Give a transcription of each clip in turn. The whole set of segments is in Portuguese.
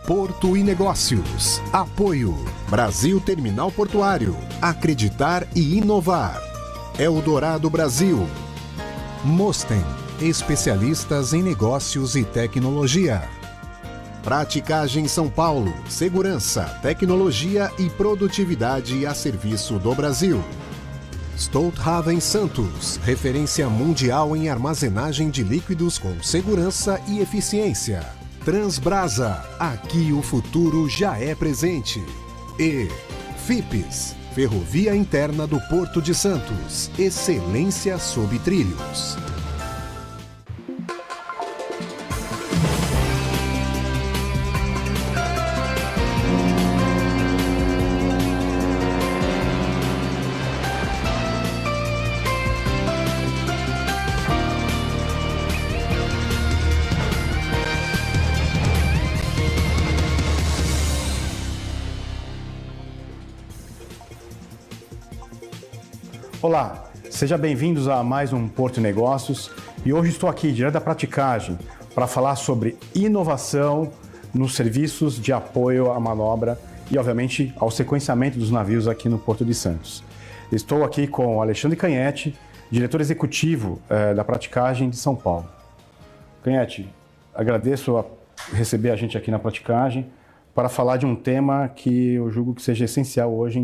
Porto e Negócios. Apoio. Brasil Terminal Portuário. Acreditar e inovar. Eldorado Brasil. Mosten. Especialistas em negócios e tecnologia. Praticagem São Paulo. Segurança, tecnologia e produtividade a serviço do Brasil. Stolthaven Santos. Referência mundial em armazenagem de líquidos com segurança e eficiência. Transbrasa, aqui o futuro já é presente. E FIPS, Ferrovia Interna do Porto de Santos, excelência sob trilhos. Olá, sejam bem-vindos a mais um Porto e Negócios e hoje estou aqui direto da Praticagem para falar sobre inovação nos serviços de apoio à manobra e, obviamente, ao sequenciamento dos navios aqui no Porto de Santos. Estou aqui com o Alexandre Canhete, diretor executivo da Praticagem de São Paulo. Canhete, agradeço a receber a gente aqui na Praticagem para falar de um tema que eu julgo que seja essencial hoje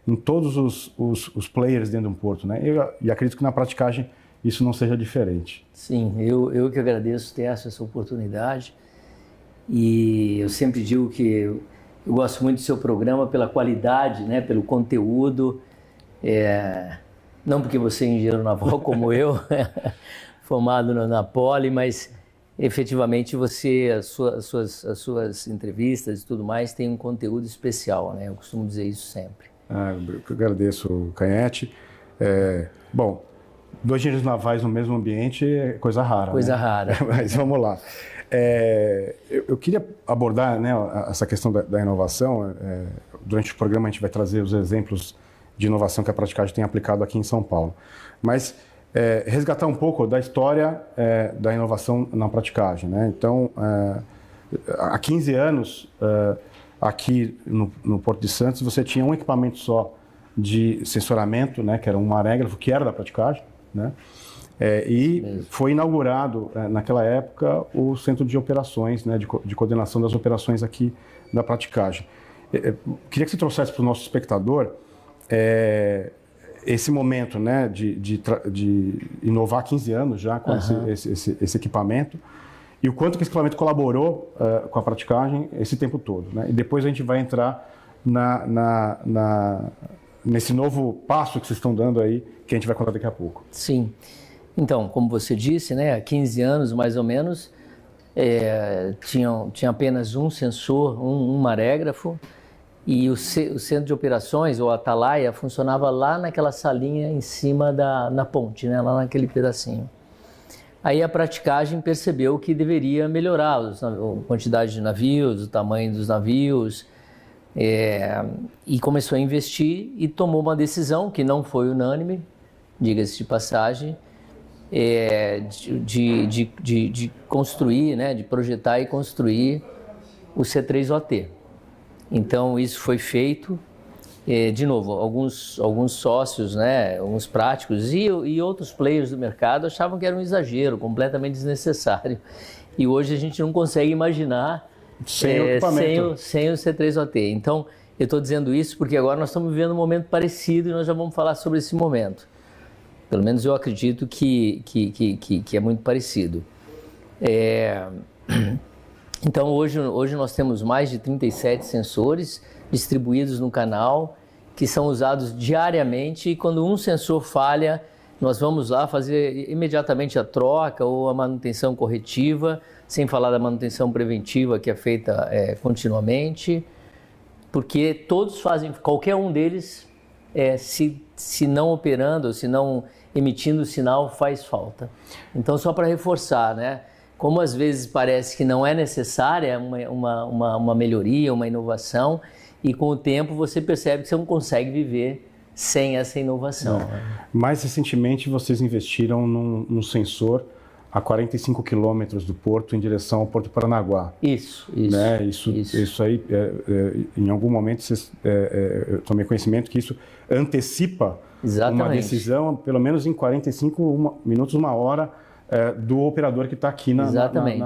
em todos os players dentro de um porto, né? E acredito que na Praticagem isso não seja diferente. Sim, eu que agradeço ter essa oportunidade e eu sempre digo que eu gosto muito do seu programa pela qualidade, né? Pelo conteúdo, não porque você é engenheiro naval como eu, formado na Poli, mas efetivamente você, as suas entrevistas e tudo mais tem um conteúdo especial, né? Eu costumo dizer isso sempre. Eu agradeço, Canhete. Bom, dois engenheiros navais no mesmo ambiente é coisa rara. Coisa né? rara. Mas vamos lá. Eu queria abordar, né, essa questão da inovação. Durante o programa a gente vai trazer os exemplos de inovação que a Praticagem tem aplicado aqui em São Paulo. Mas resgatar um pouco da história da inovação na Praticagem, né? Então, há 15 anos... Aqui no Porto de Santos, você tinha um equipamento só de sensoramento, né, que era um marégrafo, que era da Praticagem, né? Foi inaugurado, naquela época, o Centro de Operações, né, de coordenação das operações aqui da Praticagem. Queria que você trouxesse para o nosso espectador esse momento, né, de inovar há 15 anos já com esse equipamento, e o quanto que esse equipamento colaborou com a Praticagem esse tempo todo, né? E depois a gente vai entrar nesse novo passo que vocês estão dando aí, que a gente vai contar daqui a pouco. Sim. Então, como você disse, né, há 15 anos mais ou menos, tinha apenas um sensor, um marégrafo, e o centro de operações, ou Atalaia, funcionava lá naquela salinha em cima na ponte, né, lá naquele pedacinho. Aí a Praticagem percebeu que deveria melhorar a quantidade de navios, o tamanho dos navios, e começou a investir e tomou uma decisão que não foi unânime, diga-se de passagem, de construir, né, de projetar e construir o C3OT. Então isso foi feito. De novo, alguns sócios, né, alguns práticos e outros players do mercado achavam que era um exagero, completamente desnecessário. E hoje a gente não consegue imaginar sem o C3OT. Então, eu estou dizendo isso porque agora nós estamos vivendo um momento parecido e nós já vamos falar sobre esse momento. Pelo menos eu acredito que é muito parecido. Então, hoje nós temos mais de 37 sensores distribuídos no canal, que são usados diariamente, e quando um sensor falha, nós vamos lá fazer imediatamente a troca ou a manutenção corretiva, sem falar da manutenção preventiva, que é feita continuamente, porque todos fazem, qualquer um deles, se não operando, ou se não emitindo sinal, faz falta. Então, só para reforçar, né? Como às vezes parece que não é necessária uma melhoria, uma inovação, e com o tempo você percebe que você não consegue viver sem essa inovação. Mais recentemente vocês investiram num sensor a 45 quilômetros do porto em direção ao Porto Paranaguá. Isso. Né? Isso aí, em algum momento, eu tomei conhecimento que isso antecipa uma decisão, pelo menos em 45 minutos, uma hora, do operador que está aqui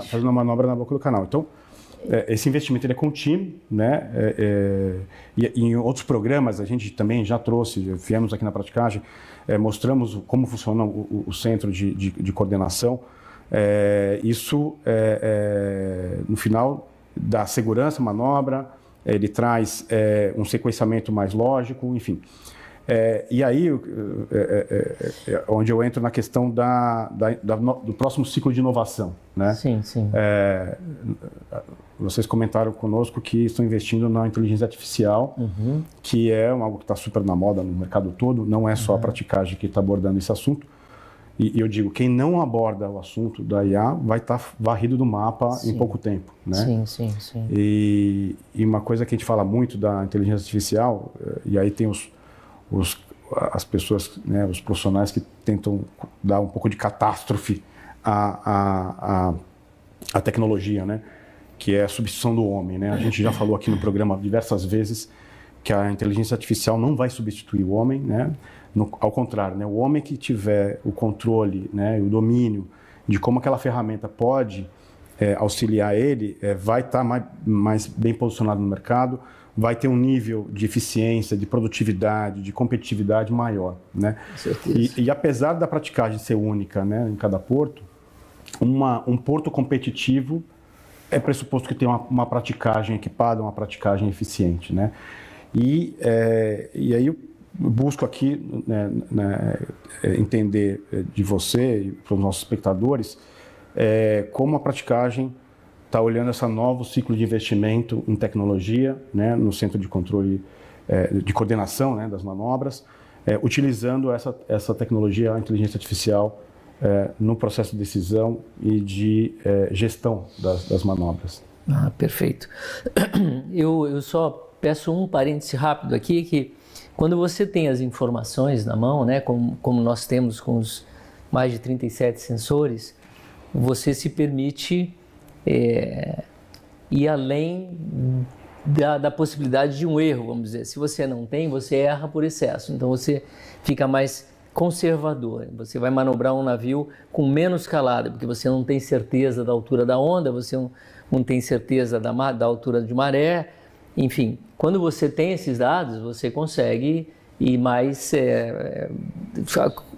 fazendo a manobra na boca do canal. Então, esse investimento ele é contínuo, né? E em outros programas a gente também já trouxe, viemos aqui na praticagem, mostramos como funciona o centro de coordenação. Isso, no final, dá segurança, manobra, ele traz um sequenciamento mais lógico, enfim. E aí, onde eu entro na questão do próximo ciclo de inovação, né? Sim. Vocês comentaram conosco que estão investindo na inteligência artificial, que é algo que está super na moda no mercado todo, não é só a praticagem que está abordando esse assunto. E eu digo, quem não aborda o assunto da IA vai estar varrido do mapa em pouco tempo, né? Sim. E uma coisa que a gente fala muito da inteligência artificial, e aí tem as pessoas, né, os profissionais que tentam dar um pouco de catástrofe à tecnologia, né, que é a substituição do homem, né? A gente já falou aqui no programa diversas vezes que a inteligência artificial não vai substituir o homem, né? Ao contrário, né, o homem que tiver o controle, né, o domínio de como aquela ferramenta pode auxiliar ele, vai estar mais bem posicionado no mercado, vai ter um nível de eficiência, de produtividade, de competitividade maior, né? Com certeza. E apesar da praticagem ser única, né, em cada porto, um porto competitivo é pressuposto que tenha uma praticagem equipada, uma praticagem eficiente, né? E aí eu busco aqui, né, entender de você e para os nossos espectadores como a praticagem está olhando esse novo ciclo de investimento em tecnologia, né, no centro de controle, de coordenação, né, das manobras, utilizando essa tecnologia, a inteligência artificial, no processo de decisão e de gestão das manobras. Perfeito. Eu só peço um parêntese rápido aqui, que quando você tem as informações na mão, né, como nós temos com os mais de 37 sensores, você se permite ir além da possibilidade de um erro, vamos dizer. Se você não tem, você erra por excesso. Então você fica mais conservador. Você vai manobrar um navio com menos calada, porque você não tem certeza da altura da onda, você não tem certeza da altura de maré. Enfim, quando você tem esses dados, você consegue ir mais,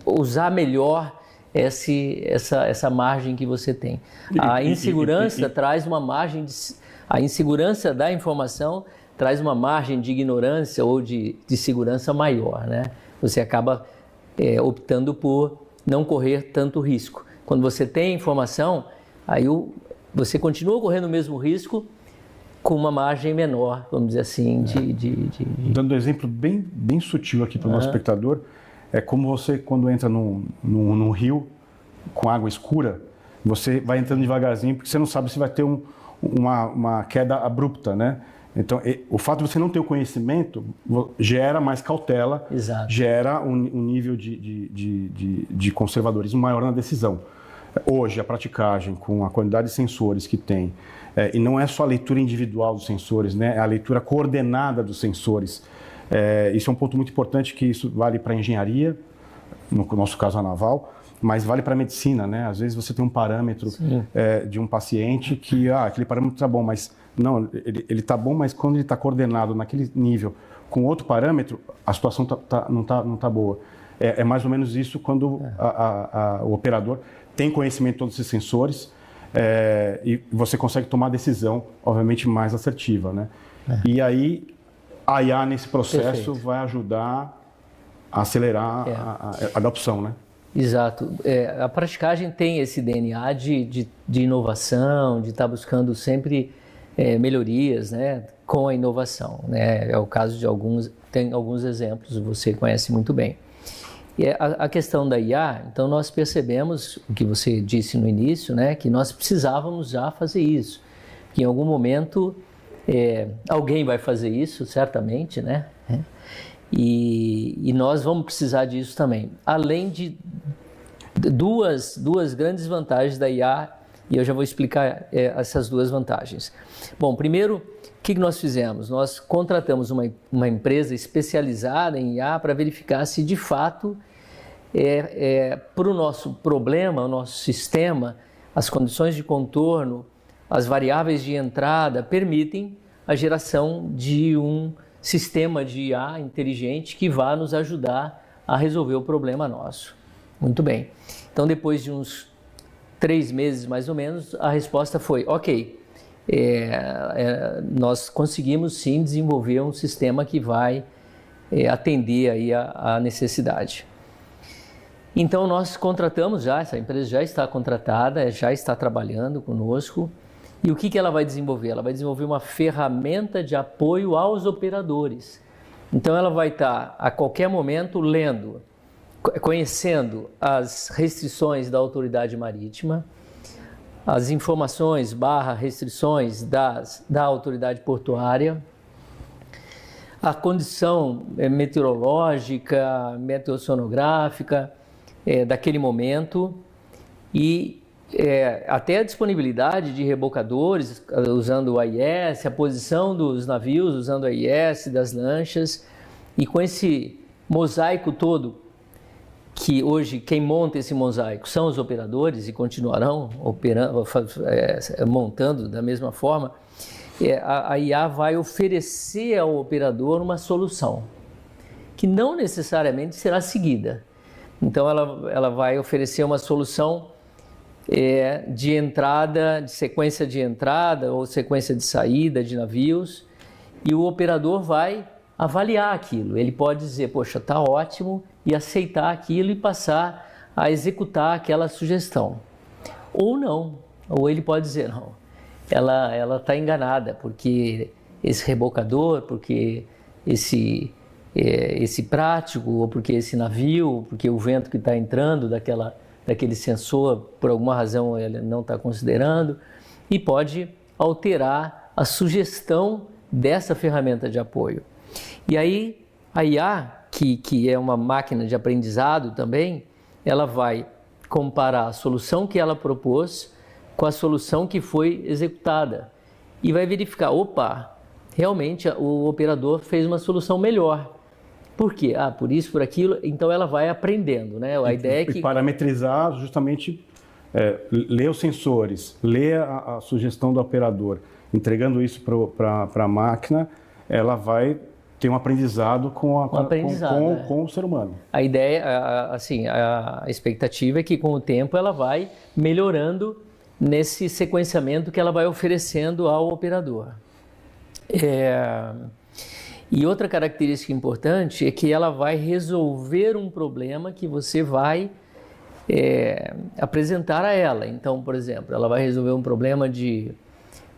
usar melhor essa margem que você tem. A insegurança traz uma margem a insegurança da informação traz uma margem de ignorância ou de segurança maior, né? Você acaba optando por não correr tanto risco. Quando você tem informação, aí você continua correndo o mesmo risco com uma margem menor, vamos dizer assim. Dando um exemplo bem sutil aqui para o nosso espectador, é como você, quando entra num rio com água escura, você vai entrando devagarzinho, porque você não sabe se vai ter uma queda abrupta, né? Então, o fato de você não ter o conhecimento gera mais cautela, Exato. Gera um nível de conservadorismo maior na decisão. Hoje, a praticagem, com a quantidade de sensores que tem, e não é só a leitura individual dos sensores, né? É a leitura coordenada dos sensores. Isso é um ponto muito importante, que isso vale para a engenharia, no nosso caso a naval, mas vale para a medicina, né? Às vezes você tem um parâmetro de um paciente que, aquele parâmetro está bom, mas não, ele está bom, mas quando ele está coordenado naquele nível com outro parâmetro, a situação não tá boa. É mais ou menos isso quando o operador tem conhecimento de todos esses sensores, e você consegue tomar a decisão, obviamente, mais assertiva, né? E aí, a IA nesse processo vai ajudar a acelerar a adopção, né? Exato. A praticagem tem esse DNA de inovação, de estar buscando sempre melhorias, né, com a inovação, né? É o caso de tem alguns exemplos, você conhece muito bem. E a questão da IA, então nós percebemos, o que você disse no início, né, que nós precisávamos já fazer isso, que em algum momento alguém vai fazer isso, certamente, né? E nós vamos precisar disso também. Além duas grandes vantagens da IA, e eu já vou explicar essas duas vantagens. Bom, primeiro, o que nós fizemos? Nós contratamos uma empresa especializada em IA para verificar se de fato para o nosso problema, o nosso sistema, as condições de contorno, as variáveis de entrada permitem a geração de um sistema de IA inteligente que vá nos ajudar a resolver o problema nosso. Muito bem. Então, depois de uns 3 meses, mais ou menos, a resposta foi, ok, nós conseguimos sim desenvolver um sistema que vai atender aí a necessidade. Então, nós contratamos já, essa empresa já está contratada, já está trabalhando conosco. E o que ela vai desenvolver? Ela vai desenvolver uma ferramenta de apoio aos operadores. Então, ela vai estar a qualquer momento lendo, conhecendo as restrições da autoridade marítima, as informações restrições da autoridade portuária, a condição meteorológica, meteossonográfica daquele momento e até a disponibilidade de rebocadores usando o AIS, a posição dos navios usando o AIS, das lanchas, e com esse mosaico todo, que hoje quem monta esse mosaico são os operadores e continuarão montando da mesma forma, a IA vai oferecer ao operador uma solução que não necessariamente será seguida. Então ela vai oferecer uma solução de entrada, de sequência de entrada ou sequência de saída de navios, e o operador vai avaliar aquilo. Ele pode dizer, poxa, está ótimo, e aceitar aquilo e passar a executar aquela sugestão. Ou não, ou ele pode dizer, não, ela está enganada, porque esse rebocador, porque esse prático, ou porque esse navio, porque o vento que está entrando daquele sensor, por alguma razão ele não está considerando, e pode alterar a sugestão dessa ferramenta de apoio. E aí a IA, que é uma máquina de aprendizado também, ela vai comparar a solução que ela propôs com a solução que foi executada e vai verificar, opa, realmente o operador fez uma solução melhor. Por quê? Por isso, por aquilo. Então ela vai aprendendo, né? A ideia é que... E parametrizar justamente, ler os sensores, ler a sugestão do operador, entregando isso para a máquina, ela vai ter um aprendizado com o ser humano. A ideia, assim, a expectativa é que com o tempo ela vai melhorando nesse sequenciamento que ela vai oferecendo ao operador. E outra característica importante é que ela vai resolver um problema que você vai apresentar a ela. Então, por exemplo, ela vai resolver um problema de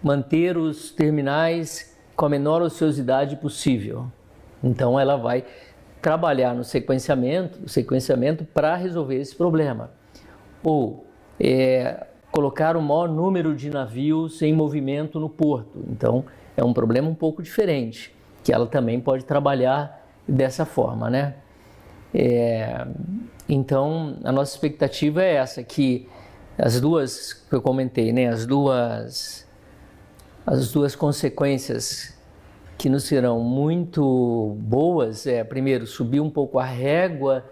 manter os terminais com a menor ociosidade possível. Então, ela vai trabalhar no sequenciamento para resolver esse problema. Ou colocar o maior número de navios em movimento no porto. Então, é um problema um pouco diferente, que ela também pode trabalhar dessa forma, né? Então, a nossa expectativa é essa, que as duas que eu comentei, né? As duas consequências que nos serão muito boas primeiro, subir um pouco a régua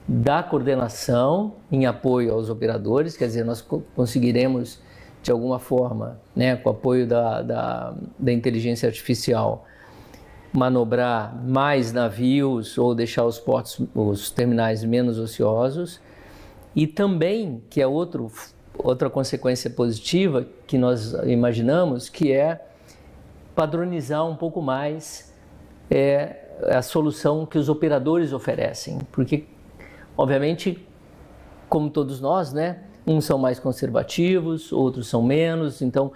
da coordenação em apoio aos operadores, quer dizer, nós conseguiremos, de alguma forma, né, com o apoio da inteligência artificial, manobrar mais navios ou deixar os terminais menos ociosos. E também, que é outra consequência positiva que nós imaginamos, que é padronizar um pouco mais a solução que os operadores oferecem. Porque, obviamente, como todos nós, né, uns são mais conservativos, outros são menos, então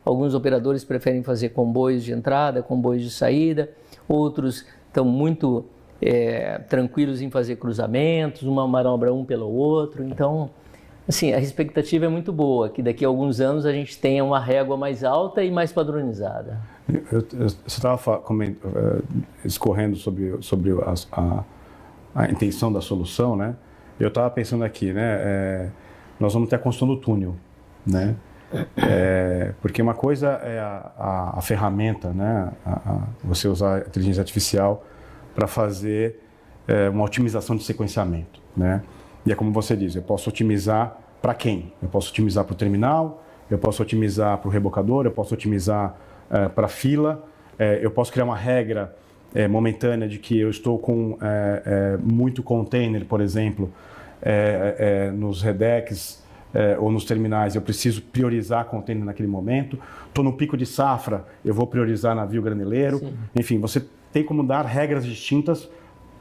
alguns operadores preferem fazer comboios de entrada, comboios de saída, outros estão muito tranquilos em fazer cruzamentos, uma manobra um pelo outro. Então, assim, a expectativa é muito boa, que daqui a alguns anos a gente tenha uma régua mais alta e mais padronizada. Você estava escorrendo sobre a intenção da solução, né? eu estava pensando aqui, né? Nós vamos ter a construção do túnel, né? Porque uma coisa é a ferramenta, né? Você usar a inteligência artificial para fazer uma otimização de sequenciamento, né? E é como você diz, eu posso otimizar para quem? Eu posso otimizar para o terminal, eu posso otimizar para o rebocador, eu posso otimizar para a fila, eu posso criar uma regra momentânea de que eu estou com muito container, por exemplo, nos redecs ou nos terminais, eu preciso priorizar container naquele momento. Estou no pico de safra, eu vou priorizar navio graneleiro. Sim. Enfim, você tem como dar regras distintas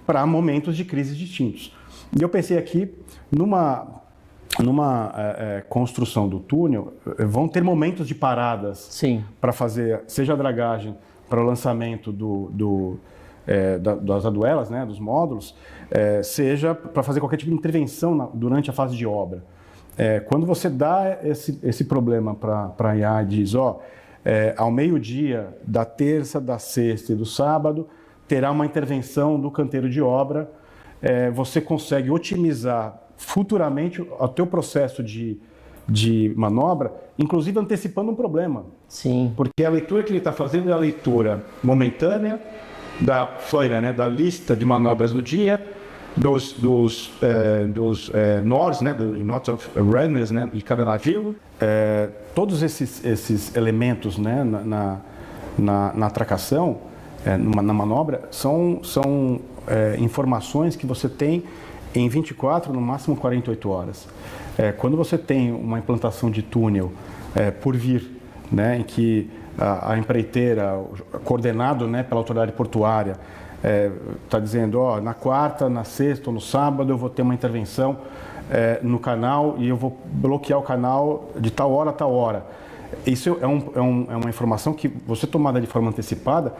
para momentos de crises distintos. E eu pensei aqui, numa construção do túnel, vão ter momentos de paradas para fazer, seja a dragagem para o lançamento das aduelas, né, dos módulos, seja para fazer qualquer tipo de intervenção durante a fase de obra. Quando você dá esse problema para a IA e diz, ao meio-dia da terça, da sexta e do sábado, terá uma intervenção do canteiro de obra, você consegue otimizar futuramente o teu processo de manobra, inclusive antecipando um problema. Sim. Porque a leitura que ele está fazendo é a leitura momentânea da folha, né, da lista de manobras do dia, dos NORs, né, do Notes of Readiness, né, de cada navio. Todos esses elementos, né, na atracação, na manobra, são informações que você tem em 24, no máximo 48 horas. Quando você tem uma implantação de túnel por vir, né, em que a empreiteira, coordenado, né, pela autoridade portuária, está dizendo, na quarta, na sexta ou no sábado eu vou ter uma intervenção no canal e eu vou bloquear o canal de tal hora a tal hora. Isso é uma informação que você tomada de forma antecipada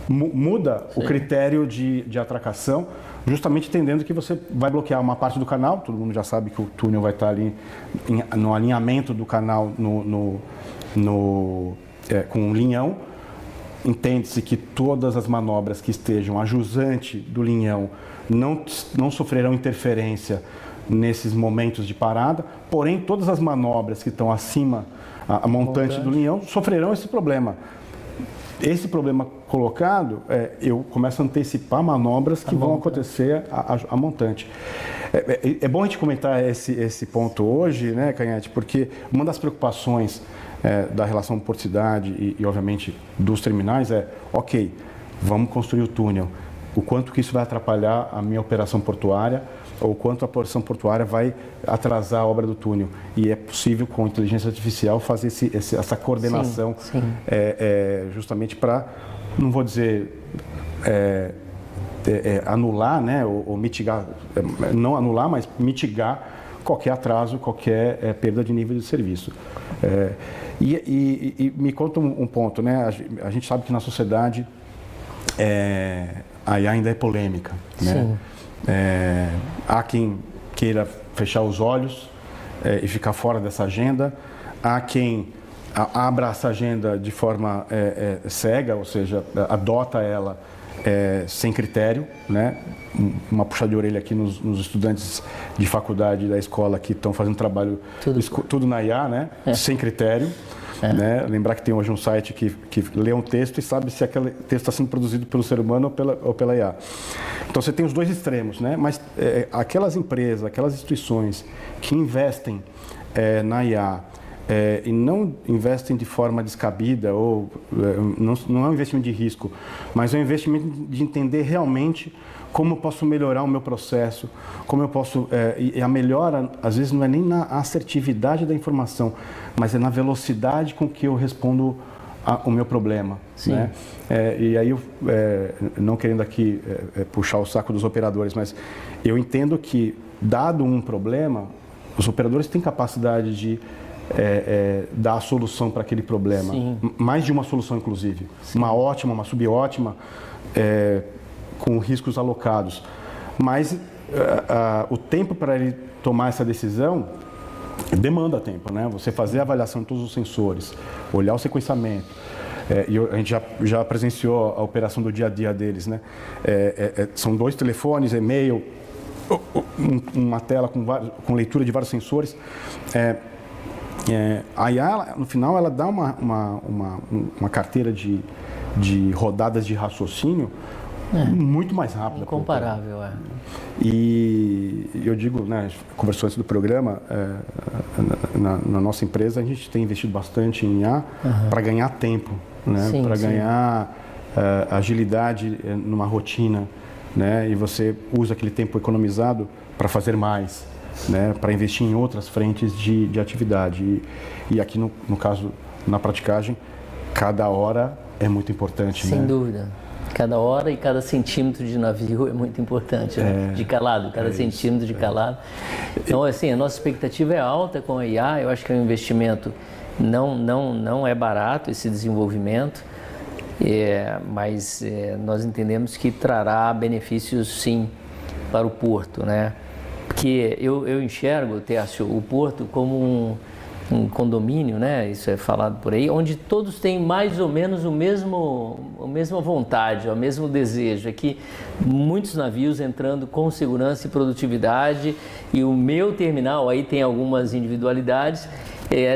muda o critério de atracação, justamente entendendo que você vai bloquear uma parte do canal. Todo mundo já sabe que o túnel vai estar ali no alinhamento do canal com um linhão. Entende-se que todas as manobras que estejam a jusante do linhão não sofrerão interferência nesses momentos de parada, porém todas as manobras que estão acima, a montante do linhão, sofrerão esse problema. Esse problema colocado, eu começo a antecipar manobras que vão acontecer a montante. É bom a gente comentar esse ponto hoje, né, Canhete, porque uma das preocupações da relação porto-cidade e, obviamente, dos terminais ok, vamos construir o túnel. O quanto que isso vai atrapalhar a minha operação portuária, ou quanto a operação portuária vai atrasar a obra do túnel. E é possível, com inteligência artificial, fazer essa coordenação, sim. Justamente para, não vou dizer anular, né, ou mitigar, não anular, mas mitigar qualquer atraso, qualquer perda de nível de serviço. E me conta um ponto, né? A gente sabe que na sociedade a IA ainda é polêmica, né? Há quem queira fechar os olhos e ficar fora dessa agenda, há quem abra essa agenda de forma cega, ou seja, adota ela sem critério, né? Uma puxada de orelha aqui nos estudantes de faculdade da escola que estão fazendo trabalho tudo na IA, né? Sem critério. Né? Lembrar que tem hoje um site que lê um texto e sabe se aquele texto está sendo produzido pelo ser humano ou pela IA. Então você tem os dois extremos, né? Mas aquelas empresas, aquelas instituições que investem na IA e não investem de forma descabida, ou não é um investimento de risco, mas é um investimento de entender realmente como eu posso melhorar o meu processo, como eu posso... e a melhora, às vezes, não é nem na assertividade da informação, mas é na velocidade com que eu respondo o meu problema. Né? E aí, não querendo aqui puxar o saco dos operadores, mas eu entendo que, dado um problema, os operadores têm capacidade de dar a solução para aquele problema. Sim. Mais de uma solução, inclusive. Sim. Uma ótima, uma subótima, com riscos alocados. Mas o tempo para ele tomar essa decisão demanda tempo, né? Você fazer a avaliação de todos os sensores, olhar o sequenciamento. E a gente já presenciou a operação do dia a dia deles, né? São 2 telefones, e-mail, uma tela com leitura de vários sensores. A IA, no final, ela dá uma carteira de rodadas de raciocínio muito mais rápida. Incomparável, E eu digo, né, conversou antes do programa, na nossa empresa a gente tem investido bastante em IA para ganhar tempo, né, para ganhar agilidade numa rotina, né, e você usa aquele tempo economizado para fazer mais, né, para investir em outras frentes de atividade. E aqui no caso, na praticagem, cada hora é muito importante. Sem dúvida. Cada hora e cada centímetro de navio é muito importante, né? De calado, cada centímetro de calado. Então, assim, a nossa expectativa é alta com a IA. Eu acho que é um investimento, não é barato esse desenvolvimento, mas nós entendemos que trará benefícios, sim, para o porto, né? Porque eu enxergo, Tércio, o porto como um condomínio, né? Isso é falado por aí, onde todos têm mais ou menos a mesma vontade, o mesmo desejo. É que muitos navios entrando com segurança e produtividade, e o meu terminal aí tem algumas individualidades,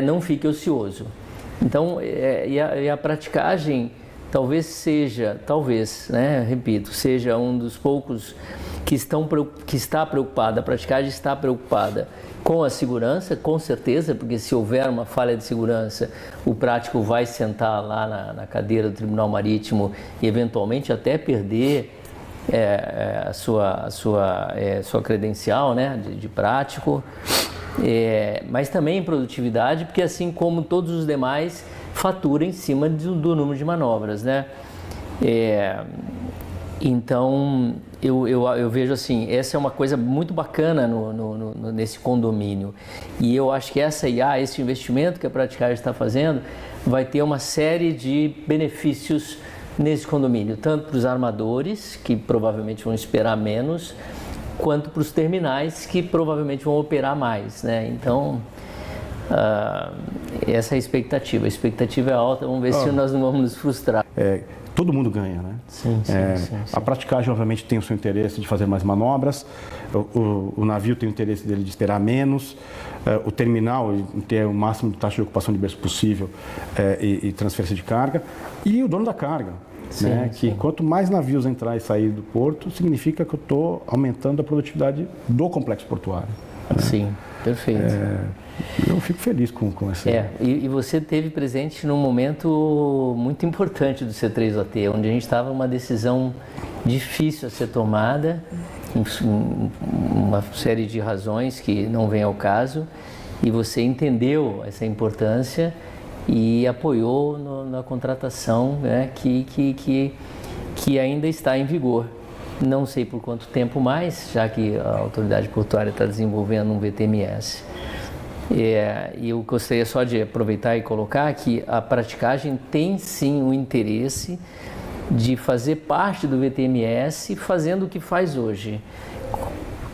não fique ocioso. Então, e a praticagem talvez seja, né? Repito, seja um dos poucos que está preocupada, a praticagem está preocupada com a segurança, com certeza, porque se houver uma falha de segurança, o prático vai sentar lá na cadeira do Tribunal Marítimo e eventualmente até perder a sua credencial, né, de prático, mas também em produtividade, porque assim como todos os demais, fatura em cima do número de manobras, né? Então, eu vejo assim, essa é uma coisa muito bacana nesse condomínio. E eu acho que essa IA, esse investimento que a Praticagem está fazendo, vai ter uma série de benefícios nesse condomínio, tanto para os armadores, que provavelmente vão esperar menos, quanto para os terminais, que provavelmente vão operar mais, né? Então, essa é a expectativa. A expectativa é alta, vamos ver se nós não vamos nos frustrar. Todo mundo ganha, né? Sim. A praticagem, obviamente, tem o seu interesse de fazer mais manobras, o navio tem o interesse dele de esperar menos, o terminal em ter o máximo de taxa de ocupação de berço possível e transferência de carga, e o dono da carga, né? Que quanto mais navios entrar e sair do porto, significa que eu estou aumentando a produtividade do complexo portuário. Né? Sim, perfeito. Eu fico feliz com essa... E você esteve presente num momento muito importante do C3OT, onde a gente estava numa decisão difícil a ser tomada, uma série de razões que não vem ao caso, e você entendeu essa importância e apoiou na contratação, né, que ainda está em vigor. Não sei por quanto tempo mais, já que a autoridade portuária está desenvolvendo um VTMS. E eu gostaria só de aproveitar e colocar que a praticagem tem sim o interesse de fazer parte do VTMS fazendo o que faz hoje,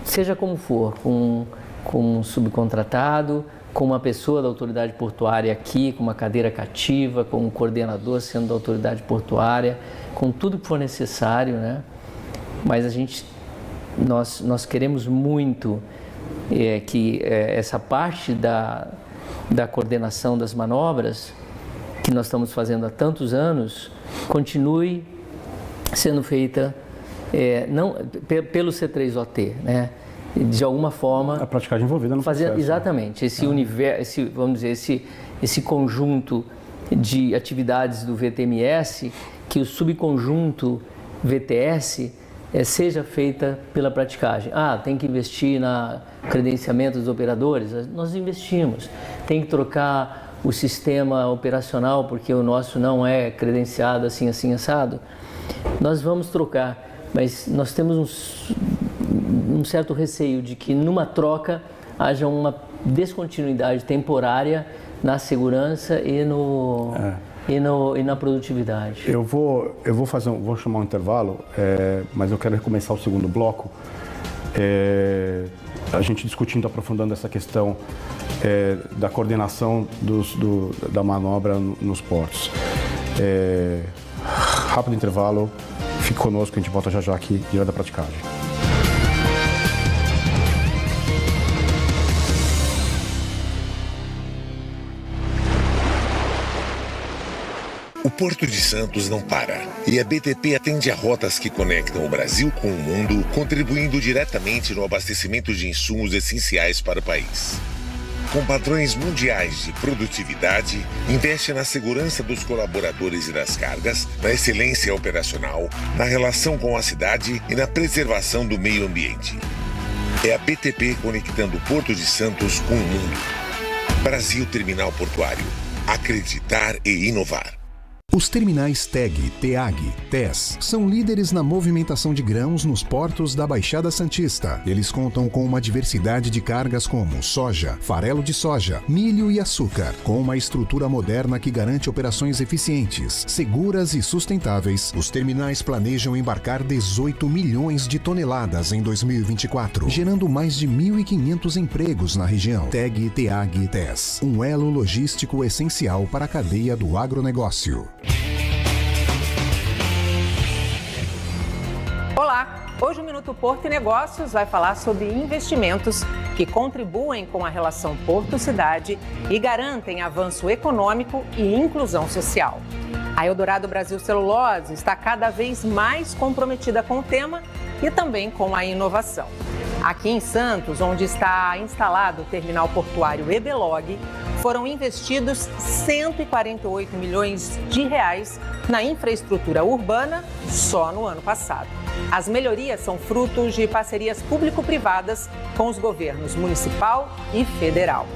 seja como for, com um subcontratado, com uma pessoa da autoridade portuária aqui, com uma cadeira cativa, com um coordenador sendo da autoridade portuária, com tudo que for necessário, né? Mas nós queremos muito que essa parte da coordenação das manobras, que nós estamos fazendo há tantos anos, continue sendo feita não pelo C3OT, né? De alguma forma... A praticagem envolvida no processo. Exatamente. Esse universo, vamos dizer, esse conjunto de atividades do VTMS, que o subconjunto VTS seja feita pela praticagem. Tem que investir na credenciamento dos operadores? Nós investimos. Tem que trocar o sistema operacional porque o nosso não é credenciado assim, assado? Nós vamos trocar, mas nós temos um certo receio de que numa troca haja uma descontinuidade temporária na segurança e na produtividade. Eu vou chamar um intervalo, mas eu quero recomeçar o segundo bloco, a gente discutindo, aprofundando essa questão da coordenação da manobra nos portos. Rápido intervalo, fique conosco, a gente volta já aqui direto da praticagem. O Porto de Santos não para e a BTP atende a rotas que conectam o Brasil com o mundo, contribuindo diretamente no abastecimento de insumos essenciais para o país. Com padrões mundiais de produtividade, investe na segurança dos colaboradores e das cargas, na excelência operacional, na relação com a cidade e na preservação do meio ambiente. É a BTP conectando o Porto de Santos com o mundo. Brasil Terminal Portuário. Acreditar e inovar. Os terminais TEG, TEAG, TES são líderes na movimentação de grãos nos portos da Baixada Santista. Eles contam com uma diversidade de cargas como soja, farelo de soja, milho e açúcar. Com uma estrutura moderna que garante operações eficientes, seguras e sustentáveis, os terminais planejam embarcar 18 milhões de toneladas em 2024, gerando mais de 1.500 empregos na região. TEG, TEAG, TES, um elo logístico essencial para a cadeia do agronegócio. Olá! Hoje o Minuto Porto e Negócios vai falar sobre investimentos que contribuem com a relação porto-cidade e garantem avanço econômico e inclusão social. A Eldorado Brasil Celulose está cada vez mais comprometida com o tema e também com a inovação. Aqui em Santos, onde está instalado o terminal portuário Ebelog, foram investidos 148 milhões de reais na infraestrutura urbana só no ano passado. As melhorias são frutos de parcerias público-privadas com os governos municipal e federal.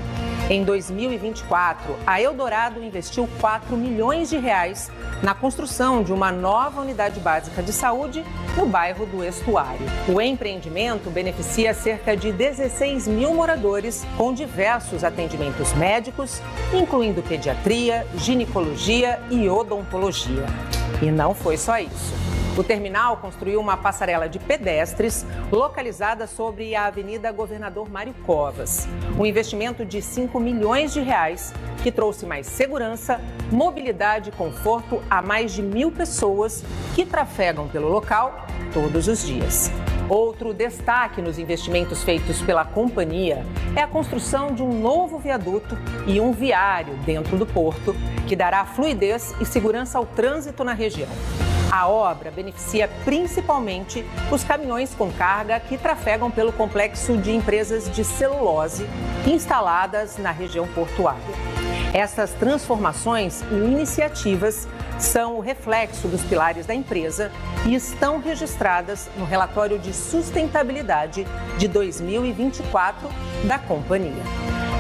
Em 2024, a Eldorado investiu 4 milhões de reais na construção de uma nova unidade básica de saúde no bairro do Estuário. O empreendimento beneficia cerca de 16 mil moradores com diversos atendimentos médicos, incluindo pediatria, ginecologia e odontologia. E não foi só isso. O terminal construiu uma passarela de pedestres localizada sobre a Avenida Governador Mário Covas. Um investimento de 5 milhões de reais que trouxe mais segurança, mobilidade e conforto a mais de 1.000 pessoas que trafegam pelo local todos os dias. Outro destaque nos investimentos feitos pela companhia é a construção de um novo viaduto e um viário dentro do porto, que dará fluidez e segurança ao trânsito na região. A obra beneficia principalmente os caminhões com carga que trafegam pelo complexo de empresas de celulose instaladas na região portuária. Essas transformações e iniciativas são o reflexo dos pilares da empresa e estão registradas no relatório de sustentabilidade de 2024 da companhia.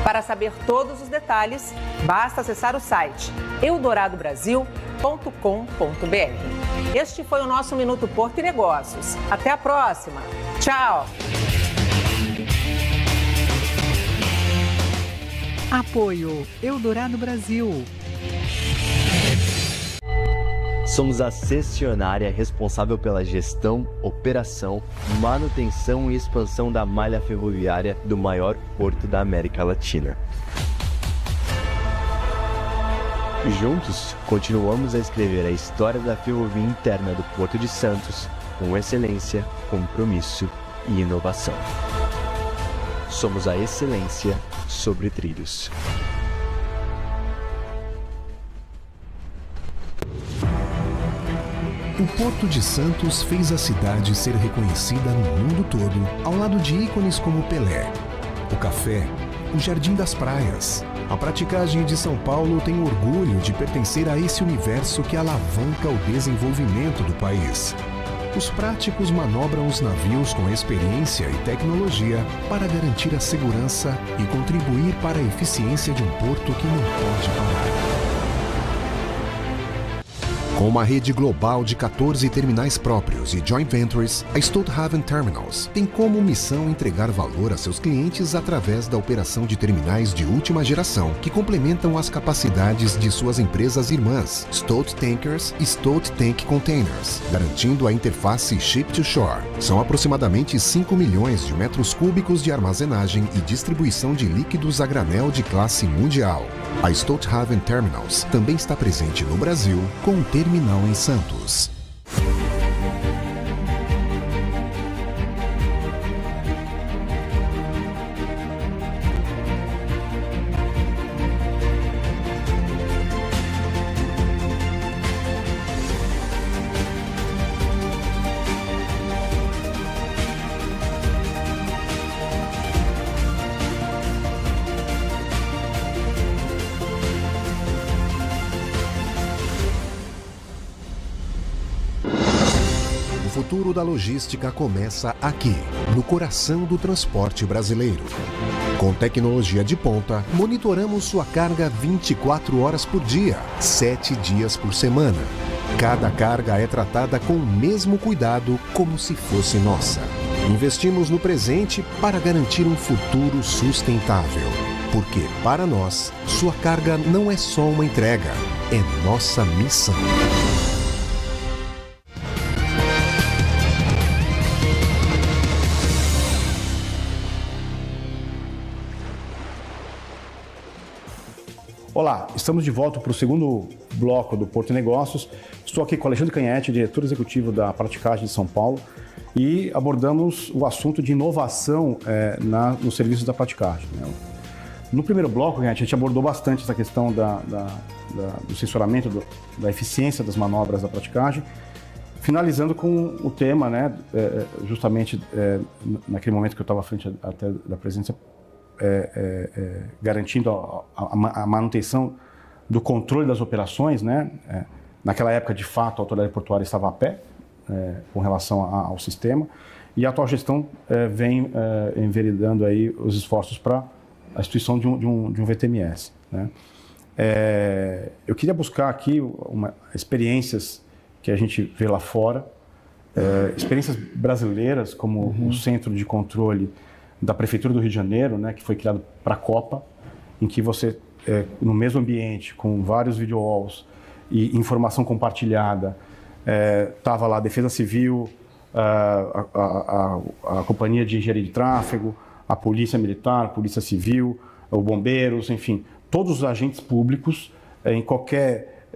Para saber todos os detalhes, basta acessar o site eldoradobrasil.com.br. Este foi o nosso Minuto Porto e Negócios. Até a próxima. Tchau! Apoio Eldorado Brasil. Somos a cessionária responsável pela gestão, operação, manutenção e expansão da malha ferroviária do maior porto da América Latina. Juntos, continuamos a escrever a história da ferrovia interna do Porto de Santos com excelência, compromisso e inovação. Somos a excelência sobre trilhos. O Porto de Santos fez a cidade ser reconhecida no mundo todo, ao lado de ícones como Pelé, o café, o Jardim das Praias. A praticagem de São Paulo tem orgulho de pertencer a esse universo que alavanca o desenvolvimento do país. Os práticos manobram os navios com experiência e tecnologia para garantir a segurança e contribuir para a eficiência de um porto que não pode parar. Com uma rede global de 14 terminais próprios e joint ventures, a Stolthaven Terminals tem como missão entregar valor a seus clientes através da operação de terminais de última geração que complementam as capacidades de suas empresas irmãs, Stolt Tankers e Stolt Tank Containers, garantindo a interface Ship-to-Shore. São aproximadamente 5 milhões de metros cúbicos de armazenagem e distribuição de líquidos a granel de classe mundial. A Stolthaven Terminals também está presente no Brasil com um terminal em Santos. futuro da logística começa aqui, no coração do transporte brasileiro. Com tecnologia de ponta, monitoramos sua carga 24 horas por dia, 7 dias por semana. Cada carga é tratada com o mesmo cuidado como se fosse nossa. Investimos no presente para garantir um futuro sustentável. Porque, para nós, sua carga não é só uma entrega, é nossa missão. Olá, estamos de volta para o segundo bloco do Porto Negócios. Estou aqui com Alexandre Canhete, diretor executivo da Praticagem de São Paulo, e abordamos o assunto de inovação nos serviços da Praticagem. No primeiro bloco, a gente abordou bastante essa questão do sensoramento, da eficiência das manobras da Praticagem, finalizando com o tema, justamente naquele momento que eu estava à frente até da presença, garantindo a manutenção do controle das operações, naquela época, de fato, a autoridade portuária estava a pé com relação ao sistema, e a atual gestão vem enveredando aí os esforços para a instituição de um VTMS. Eu queria buscar aqui experiências que a gente vê lá fora, experiências brasileiras, como o Centro de Controle da Prefeitura do Rio de Janeiro, que foi criado para a Copa, em que você, no mesmo ambiente, com vários video walls e informação compartilhada, estava lá a Defesa Civil, a Companhia de Engenharia de Tráfego, a Polícia Militar, a Polícia Civil, os bombeiros, enfim, todos os agentes públicos, em qualquer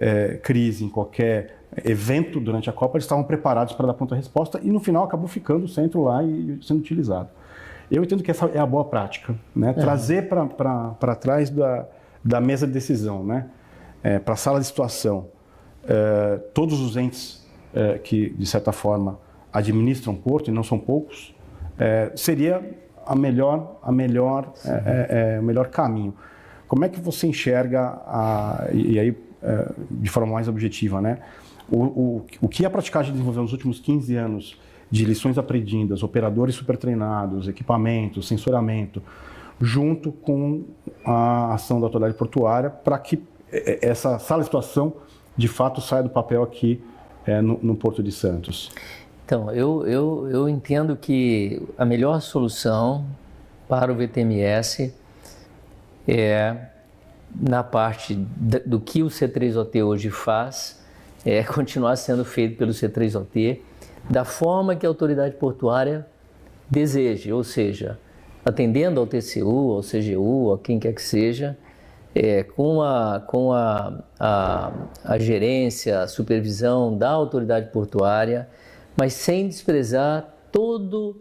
crise, em qualquer evento durante a Copa, eles estavam preparados para dar pronta resposta, e no final acabou ficando o centro lá e sendo utilizado. Eu entendo que essa é a boa prática, trazer para trás da mesa de decisão, para a sala de situação, todos os entes que, de certa forma, administram o porto, e não são poucos, seria o melhor caminho. Como é que você enxerga, e aí de forma mais objetiva, o que a Praticagem desenvolveu nos últimos 15 anos de lições aprendidas, operadores super treinados, equipamentos, sensoramento, junto com a ação da autoridade portuária, para que essa sala de situação de fato saia do papel aqui no Porto de Santos? Então, eu entendo que a melhor solução para o VTMS é, na parte do que o C3OT hoje faz, continuar sendo feito pelo C3OT, da forma que a autoridade portuária deseje, ou seja, atendendo ao TCU, ao CGU, a quem quer que seja, com a gerência, a supervisão da autoridade portuária, mas sem desprezar todo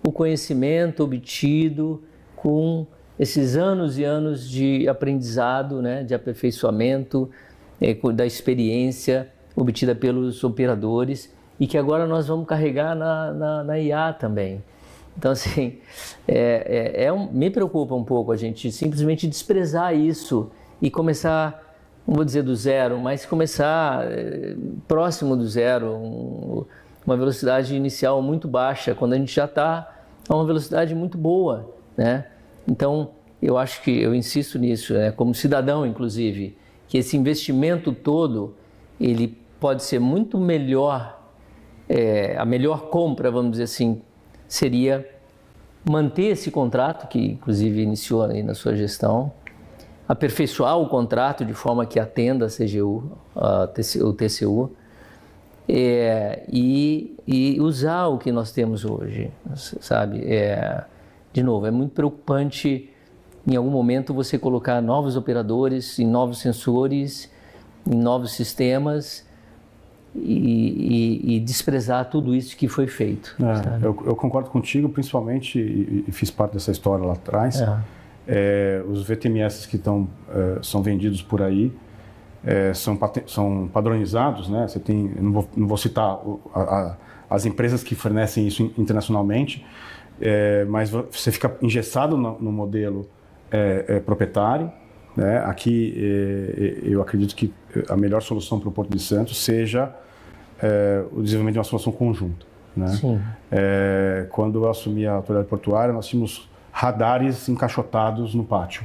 o conhecimento obtido com esses anos e anos de aprendizado, de aperfeiçoamento, da experiência obtida pelos operadores, e que agora nós vamos carregar na IA também. Então, assim, me preocupa um pouco a gente simplesmente desprezar isso e começar, não vou dizer do zero, mas começar próximo do zero, uma velocidade inicial muito baixa, quando a gente já está a uma velocidade muito boa, Então, eu insisto nisso, como cidadão, inclusive, que esse investimento todo, ele pode ser muito melhor. A melhor compra, vamos dizer assim, seria manter esse contrato, que inclusive iniciou aí na sua gestão, aperfeiçoar o contrato de forma que atenda a CGU, o TCU, e usar o que nós temos hoje, sabe? De novo, é muito preocupante em algum momento você colocar novos operadores, em novos sensores, em novos sistemas, e desprezar tudo isso que foi feito. Eu concordo contigo, principalmente, e fiz parte dessa história lá atrás. Os VTMS que são vendidos por aí são padronizados, Você tem, não vou citar as empresas que fornecem isso internacionalmente, mas você fica engessado no modelo proprietário. Aqui eu acredito que a melhor solução para o Porto de Santos seja o desenvolvimento de uma solução conjunta, né? Sim. Quando eu assumi a autoridade portuária, nós tínhamos radares encaixotados no pátio,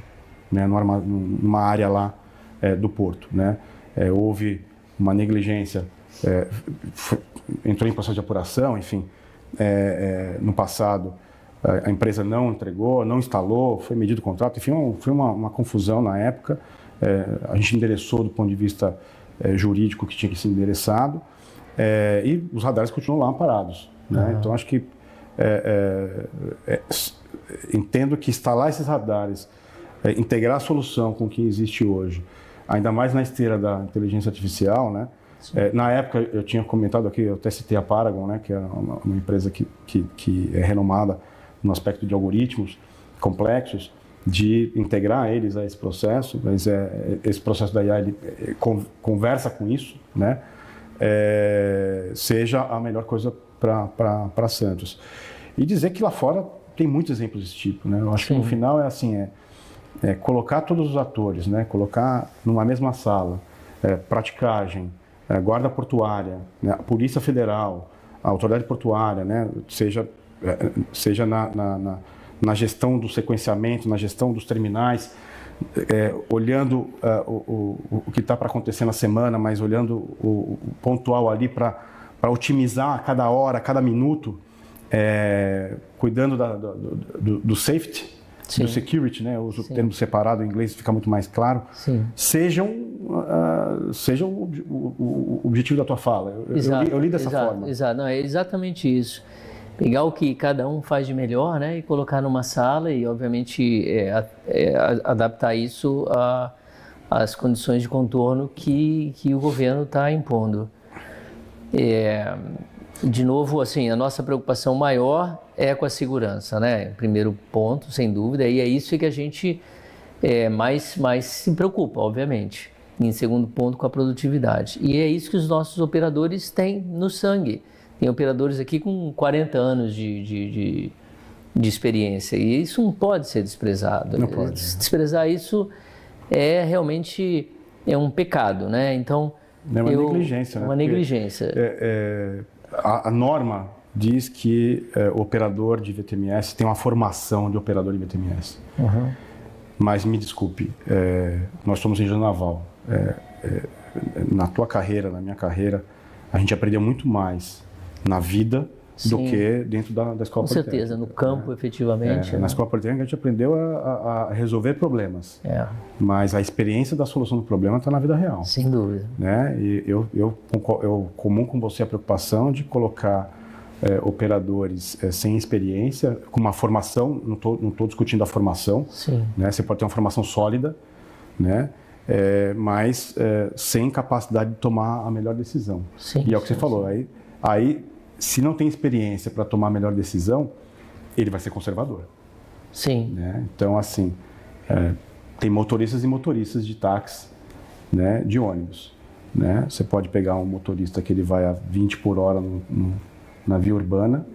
né? Numa área lá do porto, né? Houve uma negligência, entrou em processo de apuração, enfim, no passado a empresa não entregou, não instalou, foi medido o contrato, enfim, foi uma confusão na época. A gente endereçou do ponto de vista jurídico que tinha que ser endereçado, e os radares continuam lá parados, né? Então acho que entendo que instalar esses radares, integrar a solução com o que existe hoje, ainda mais na esteira da inteligência artificial, né? Na época eu tinha comentado aqui, eu até citei a Paragon, né, que é uma empresa que é renomada no aspecto de algoritmos complexos, de integrar eles a esse processo, mas esse processo da IA ele conversa com isso, né? Seja a melhor coisa para Santos. E dizer que lá fora tem muitos exemplos desse tipo, né? Eu acho que no final é assim, colocar todos os atores, né? Colocar numa mesma sala, praticagem, guarda portuária, né? A Polícia Federal, a autoridade portuária, né? Seja na gestão do sequenciamento, na gestão dos terminais, olhando o que está para acontecer na semana, mas olhando o pontual ali para otimizar cada hora, cada minuto, cuidando do safety, do security, né? Eu uso o termo separado em inglês, fica muito mais claro. Sejam o objetivo da tua fala. Eu li dessa forma. Exato, não, é exatamente isso. Pegar o que cada um faz de melhor, né, e colocar numa sala e, obviamente, adaptar isso às condições de contorno que o governo está impondo. De novo, assim, a nossa preocupação maior é com a segurança, né? Primeiro ponto, sem dúvida, e é isso que a gente mais se preocupa, obviamente. Em segundo ponto, com a produtividade. E é isso que os nossos operadores têm no sangue. Tem operadores aqui com 40 anos de experiência, e isso não pode ser desprezado. Não pode. Desprezar isso realmente um pecado, né? Então, é uma negligência, né? Uma negligência. A norma diz que o operador de VTMS tem uma formação de operador de VTMS. Mas me desculpe, nós somos engenheiro naval. Na tua carreira, na minha carreira, a gente aprendeu muito mais na vida do que dentro da escola politécnica. Com certeza, no campo, efetivamente. Na escola politécnica a gente aprendeu a resolver problemas, mas a experiência da solução do problema está na vida real. Sem dúvida. Né? E eu comum com você a preocupação de colocar operadores sem experiência, com uma formação, não estou discutindo a formação, né? Você pode ter uma formação sólida, né? Mas sem capacidade de tomar a melhor decisão. E é o que você falou, aí se não tem experiência para tomar a melhor decisão, ele vai ser conservador. Né? Então, assim, tem motoristas e motoristas de táxi, né, de ônibus. Né? Você pode pegar um motorista que ele vai a 20 por hora na via urbana,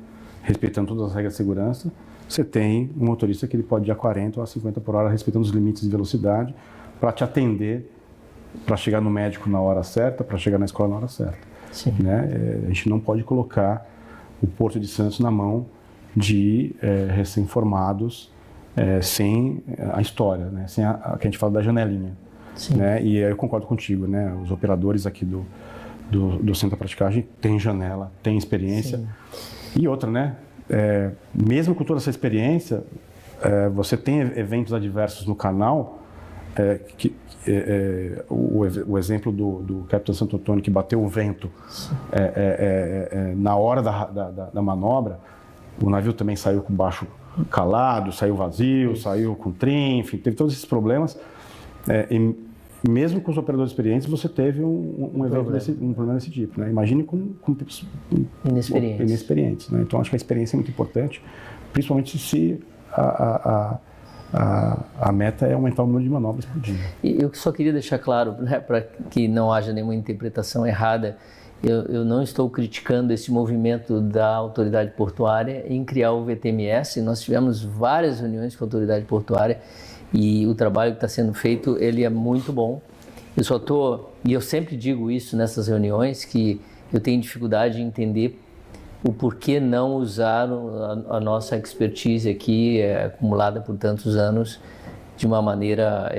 respeitando todas as regras de segurança. Você tem um motorista que ele pode ir a 40 ou a 50 por hora, respeitando os limites de velocidade, para te atender, para chegar no médico na hora certa, para chegar na escola na hora certa. Né? A gente não pode colocar o Porto de Santos na mão de recém-formados sem a história, né? Sem a que a gente fala da janelinha. Né? E eu concordo contigo, né? Os operadores aqui do Centro da Praticagem têm janela, têm experiência. E outra, né? Mesmo com toda essa experiência, você tem eventos adversos no canal. O exemplo do Capitão Santo Antônio, que bateu o vento na hora da manobra, o navio também saiu com baixo calado, saiu vazio, saiu com trim, enfim, teve todos esses problemas. E mesmo com os operadores experientes, você teve um problema desse tipo. Né? Imagine com inexperientes. Né? Então, acho que a experiência é muito importante, principalmente se a meta é aumentar o número de manobras por dia. E eu só queria deixar claro, né, para que não haja nenhuma interpretação errada, eu não estou criticando esse movimento da autoridade portuária em criar o VTMS. Nós tivemos várias reuniões com a autoridade portuária e o trabalho que está sendo feito, ele é muito bom. E eu sempre digo isso nessas reuniões, que eu tenho dificuldade de entender o porquê não usar a nossa expertise aqui, acumulada por tantos anos, de uma maneira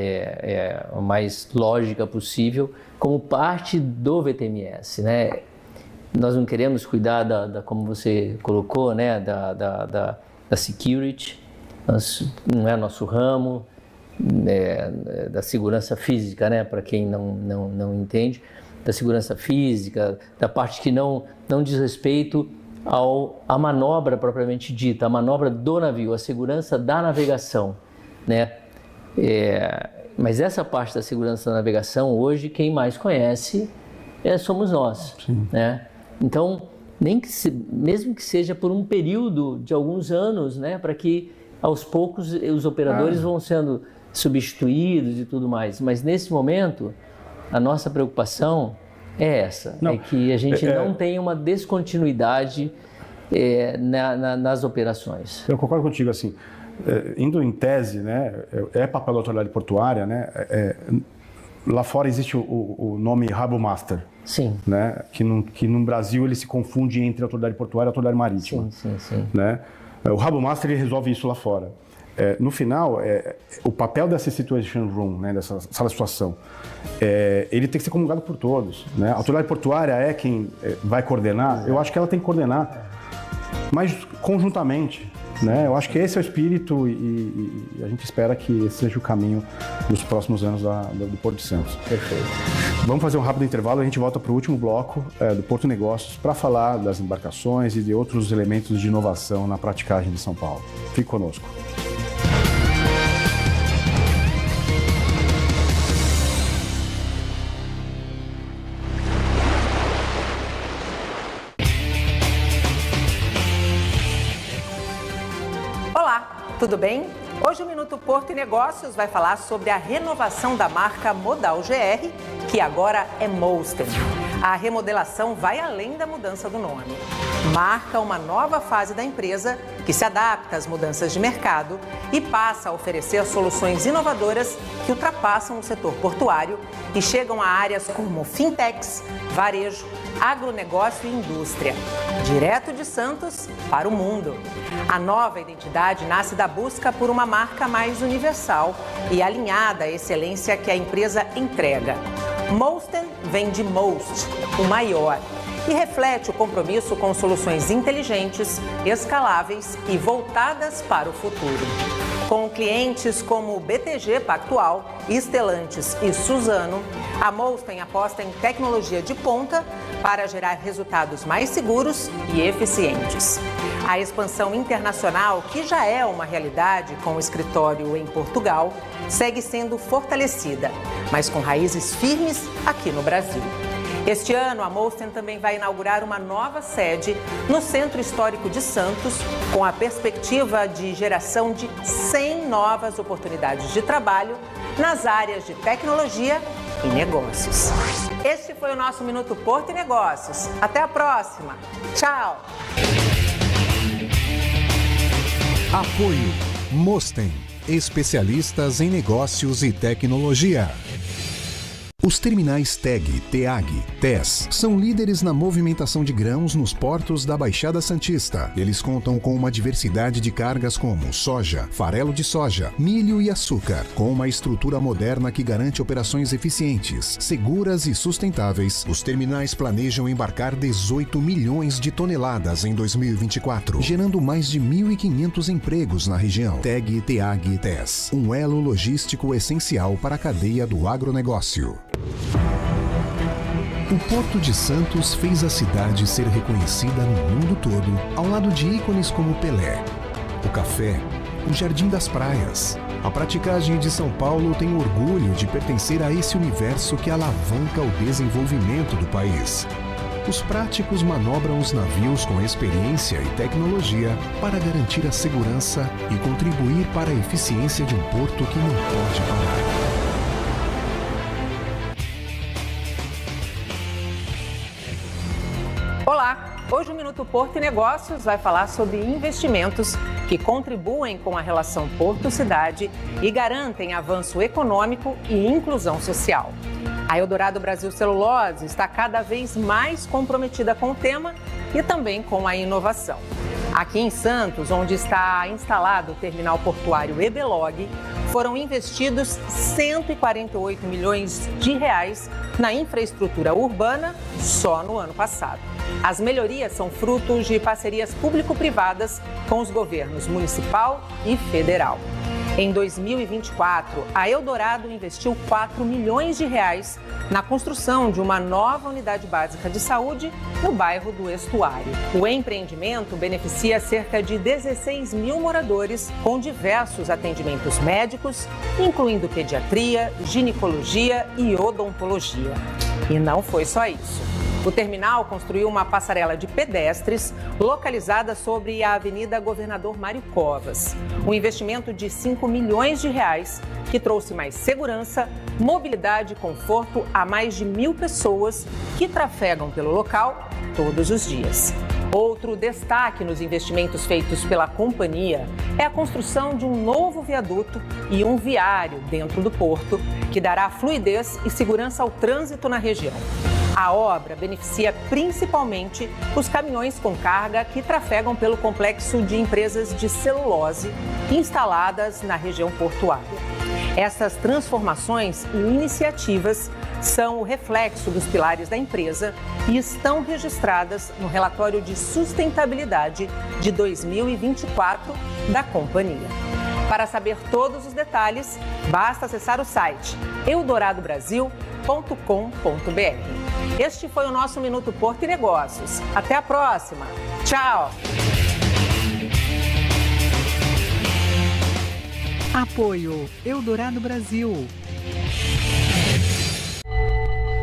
mais lógica possível, como parte do VTMS, né? Nós não queremos cuidar como você colocou, né, da security, não é nosso ramo, da segurança física, né, para quem não entende, da segurança física, da parte que não diz respeito à manobra propriamente dita, a manobra do navio, a segurança da navegação, né? Mas essa parte da segurança da navegação, hoje, quem mais conhece somos nós, né? Então, mesmo que seja por um período de alguns anos, né, para que aos poucos os operadores vão sendo substituídos e tudo mais, mas nesse momento a nossa preocupação é essa, é que a gente não tenha uma descontinuidade nas operações. Eu concordo contigo, assim, indo em tese, né, papel da autoridade portuária, né, lá fora existe o nome Harbour Master. Sim. Né, que no Brasil ele se confunde entre autoridade portuária e autoridade marítima. Sim. Né? O Harbour Master ele resolve isso lá fora. No final, o papel dessa situation room, né, dessa sala de situação, ele tem que ser comungado por todos. Né? A autoridade portuária é quem vai coordenar. Eu acho que ela tem que coordenar, mas conjuntamente. Né? Eu acho que esse é o espírito e a gente espera que esse seja o caminho dos próximos anos do Porto de Santos. Perfeito. Vamos fazer um rápido intervalo e a gente volta para o último bloco do Porto Negócios para falar das embarcações e de outros elementos de inovação na praticagem de São Paulo. Fique conosco. Tudo bem? Hoje o Minuto Porto e Negócios vai falar sobre a renovação da marca Modal GR, que agora é Molsten. A remodelação vai além da mudança do nome. Marca uma nova fase da empresa que se adapta às mudanças de mercado e passa a oferecer soluções inovadoras que ultrapassam o setor portuário e chegam a áreas como fintechs, varejo, agronegócio e indústria. Direto de Santos para o mundo. A nova identidade nasce da busca por uma marca mais universal e alinhada à excelência que a empresa entrega. Molsten vem de Most, o maior, e reflete o compromisso com soluções inteligentes, escaláveis e voltadas para o futuro. Com clientes como BTG Pactual, Stellantis e Suzano, a Molsten aposta em tecnologia de ponta para gerar resultados mais seguros e eficientes. A expansão internacional, que já é uma realidade com o escritório em Portugal, segue sendo fortalecida, mas com raízes firmes aqui no Brasil. Este ano, a Molsten também vai inaugurar uma nova sede no Centro Histórico de Santos, com a perspectiva de geração de 100 novas oportunidades de trabalho nas áreas de tecnologia e negócios. Este foi o nosso Minuto Porto e Negócios. Até a próxima. Tchau! Apoio Molsten, especialistas em negócios e tecnologia. Os terminais TEG, TEAG, TES são líderes na movimentação de grãos nos portos da Baixada Santista. Eles contam com uma diversidade de cargas como soja, farelo de soja, milho e açúcar. Com uma estrutura moderna que garante operações eficientes, seguras e sustentáveis, os terminais planejam embarcar 18 milhões de toneladas em 2024, gerando mais de 1.500 empregos na região. TEG, TEAG, TES, um elo logístico essencial para a cadeia do agronegócio. O Porto de Santos fez a cidade ser reconhecida no mundo todo, ao lado de ícones como Pelé, o café, o Jardim das Praias. A praticagem de São Paulo tem orgulho de pertencer a esse universo que alavanca o desenvolvimento do país. Os práticos manobram os navios com experiência e tecnologia para garantir a segurança e contribuir para a eficiência de um porto que não pode parar. Olá! Hoje o Minuto Porto e Negócios vai falar sobre investimentos que contribuem com a relação porto-cidade e garantem avanço econômico e inclusão social. A Eldorado Brasil Celulose está cada vez mais comprometida com o tema e também com a inovação. Aqui em Santos, onde está instalado o terminal portuário Ebelog, foram investidos 148 milhões de reais na infraestrutura urbana só no ano passado. As melhorias são frutos de parcerias público-privadas com os governos municipal e federal. Em 2024, a Eldorado investiu 4 milhões de reais na construção de uma nova unidade básica de saúde no bairro do Estuário. O empreendimento beneficia cerca de 16 mil moradores com diversos atendimentos médicos, incluindo pediatria, ginecologia e odontologia. E não foi só isso. O terminal construiu uma passarela de pedestres localizada sobre a Avenida Governador Mário Covas. Um investimento de 5 milhões de reais que trouxe mais segurança, mobilidade e conforto a mais de 1.000 pessoas que trafegam pelo local todos os dias. Outro destaque nos investimentos feitos pela companhia é a construção de um novo viaduto e um viário dentro do porto, que dará fluidez e segurança ao trânsito na região. A obra beneficia principalmente os caminhões com carga que trafegam pelo complexo de empresas de celulose instaladas na região portuária. Essas transformações e iniciativas são o reflexo dos pilares da empresa e estão registradas no relatório de sustentabilidade de 2024 da companhia. Para saber todos os detalhes, basta acessar o site eldoradobrasil.com.br. Este foi o nosso Minuto Porto e Negócios. Até a próxima. Tchau! Apoio Eldorado Brasil.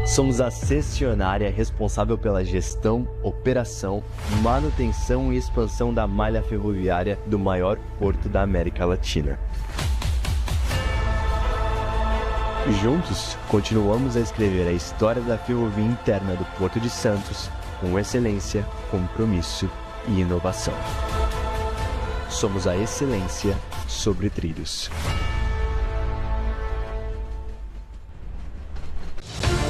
Somos a cessionária responsável pela gestão, operação, manutenção e expansão da malha ferroviária do maior porto da América Latina. Juntos, continuamos a escrever a história da ferrovia interna do Porto de Santos com excelência, compromisso e inovação. Somos a excelência sobre trilhos.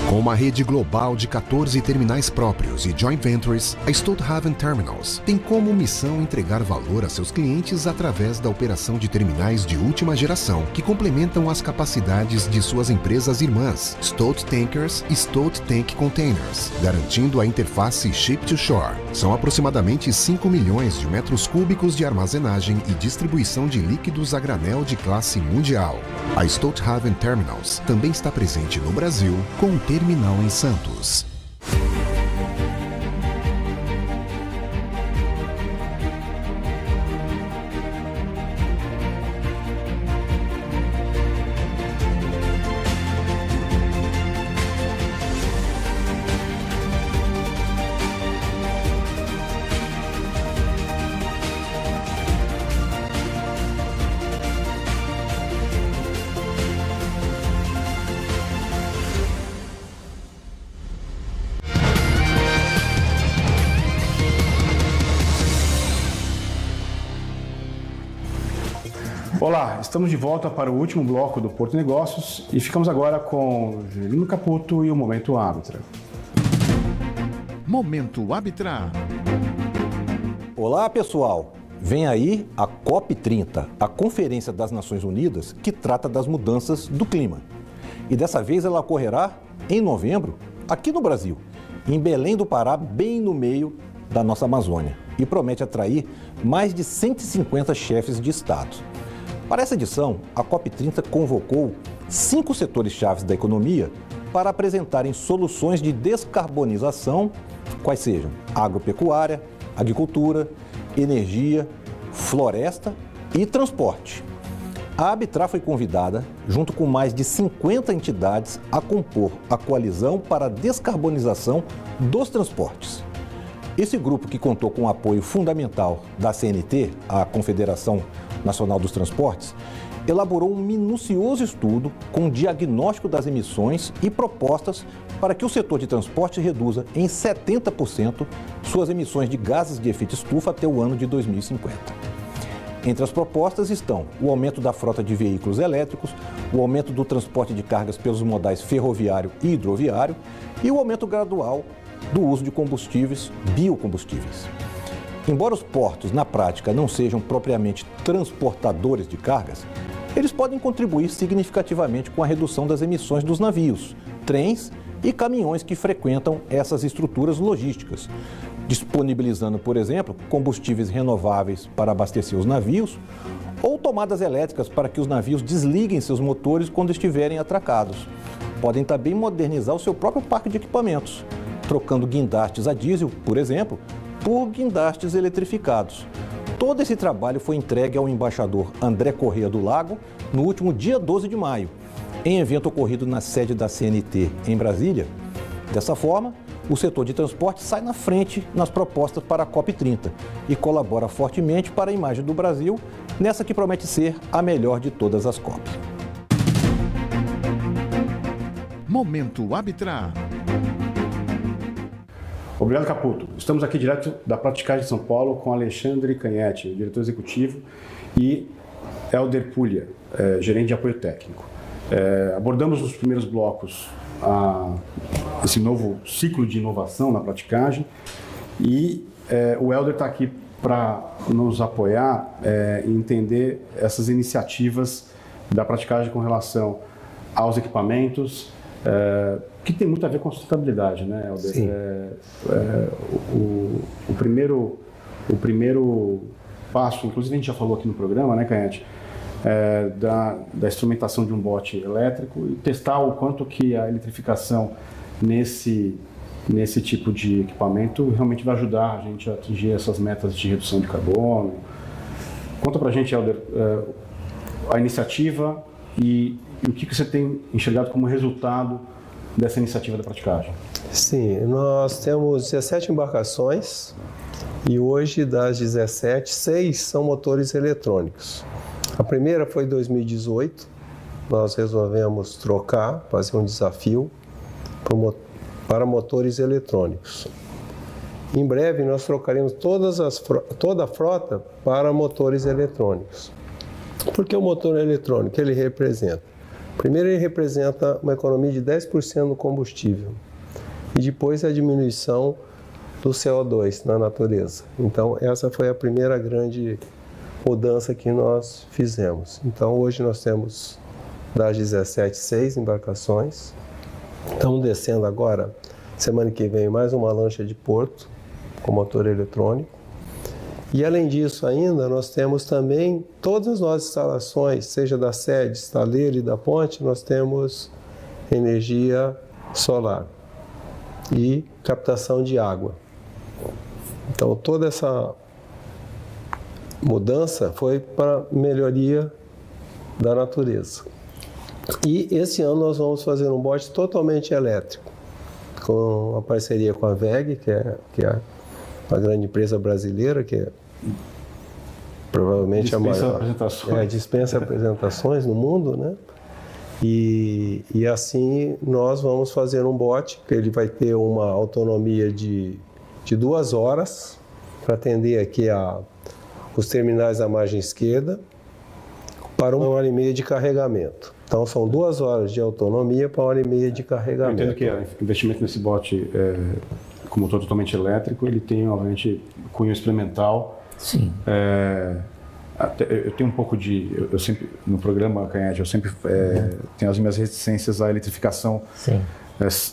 Com uma rede global de 14 terminais próprios e joint ventures, a Stolthaven Terminals tem como missão entregar valor a seus clientes através da operação de terminais de última geração que complementam as capacidades de suas empresas irmãs, Stolt Tankers e Stolt Tank Containers, garantindo a interface Ship-to-Shore. São aproximadamente 5 milhões de metros cúbicos de armazenagem e distribuição de líquidos a granel de classe mundial. A Stolthaven Terminals também está presente no Brasil com um terminal em Santos. Olá, estamos de volta para o último bloco do Porto Negócios e ficamos agora com Juscelino Caputo e o Momento Árbitra. Momento Árbitra. Olá, pessoal! Vem aí a COP30, a Conferência das Nações Unidas que trata das mudanças do clima. E dessa vez ela ocorrerá em novembro, aqui no Brasil, em Belém do Pará, bem no meio da nossa Amazônia, e promete atrair mais de 150 chefes de Estado. Para essa edição, a COP30 convocou 5 setores-chave da economia para apresentarem soluções de descarbonização, quais sejam agropecuária, agricultura, energia, floresta e transporte. A Arbitra foi convidada, junto com mais de 50 entidades, a compor a coalizão para a descarbonização dos transportes. Esse grupo, que contou com o apoio fundamental da CNT, a Confederação Nacional dos Transportes, elaborou um minucioso estudo com diagnóstico das emissões e propostas para que o setor de transporte reduza em 70% suas emissões de gases de efeito estufa até o ano de 2050. Entre as propostas estão o aumento da frota de veículos elétricos, o aumento do transporte de cargas pelos modais ferroviário e hidroviário e o aumento gradual do uso de combustíveis biocombustíveis. Embora os portos, na prática, não sejam propriamente transportadores de cargas, eles podem contribuir significativamente com a redução das emissões dos navios, trens e caminhões que frequentam essas estruturas logísticas, disponibilizando, por exemplo, combustíveis renováveis para abastecer os navios ou tomadas elétricas para que os navios desliguem seus motores quando estiverem atracados. Podem também modernizar o seu próprio parque de equipamentos, trocando guindastes a diesel, por exemplo, por guindastes eletrificados. Todo esse trabalho foi entregue ao embaixador André Corrêa do Lago no último dia 12 de maio, em evento ocorrido na sede da CNT em Brasília. Dessa forma, o setor de transporte sai na frente nas propostas para a COP30 e colabora fortemente para a imagem do Brasil nessa que promete ser a melhor de todas as COP. Momento Arbitrar. Obrigado, Caputo. Estamos aqui direto da Praticagem de São Paulo com Alexandre Canhete, diretor executivo, e Helder Puglia, gerente de apoio técnico. Abordamos nos primeiros blocos esse novo ciclo de inovação na praticagem e o Helder está aqui para nos apoiar e entender essas iniciativas da praticagem com relação aos equipamentos, que tem muito a ver com sustentabilidade, né, Helder? Sim. O primeiro passo, inclusive a gente já falou aqui no programa, né, Canhete, da instrumentação de um bote elétrico e testar o quanto que a eletrificação nesse tipo de equipamento realmente vai ajudar a gente a atingir essas metas de redução de carbono. Conta pra gente, Helder, a iniciativa e o que você tem enxergado como resultado dessa iniciativa da praticagem. Sim, nós temos 17 embarcações e hoje das 17, 6 são motores eletrônicos. A primeira foi em 2018, nós resolvemos trocar, fazer um desafio para motores eletrônicos. Em breve nós trocaremos toda a frota para motores eletrônicos. Por que o motor eletrônico? Ele representa? Primeiro, ele representa uma economia de 10% no combustível e depois a diminuição do CO2 na natureza. Então, essa foi a primeira grande mudança que nós fizemos. Então, hoje nós temos das 17, 6 embarcações. Estamos descendo agora, semana que vem, mais uma lancha de porto com motor eletrônico. E além disso ainda, nós temos também todas as nossas instalações, seja da sede, estaleiro e da ponte, nós temos energia solar e captação de água. Então toda essa mudança foi para melhoria da natureza. E esse ano nós vamos fazer um bote totalmente elétrico, com uma parceria com a WEG, que é uma grande empresa brasileira, que é provavelmente dispensa apresentações no mundo, né? E assim nós vamos fazer um bote, que ele vai ter uma autonomia de 2 horas para atender aqui os terminais da margem esquerda para 1h30 de carregamento. Então são 2 horas de autonomia para 1h30 de carregamento. Eu entendo que o investimento nesse bote com motor totalmente elétrico, ele tem, obviamente, cunho experimental. Sim. Eu tenho um pouco eu sempre, no programa, Canhete, eu sempre tenho as minhas reticências à eletrificação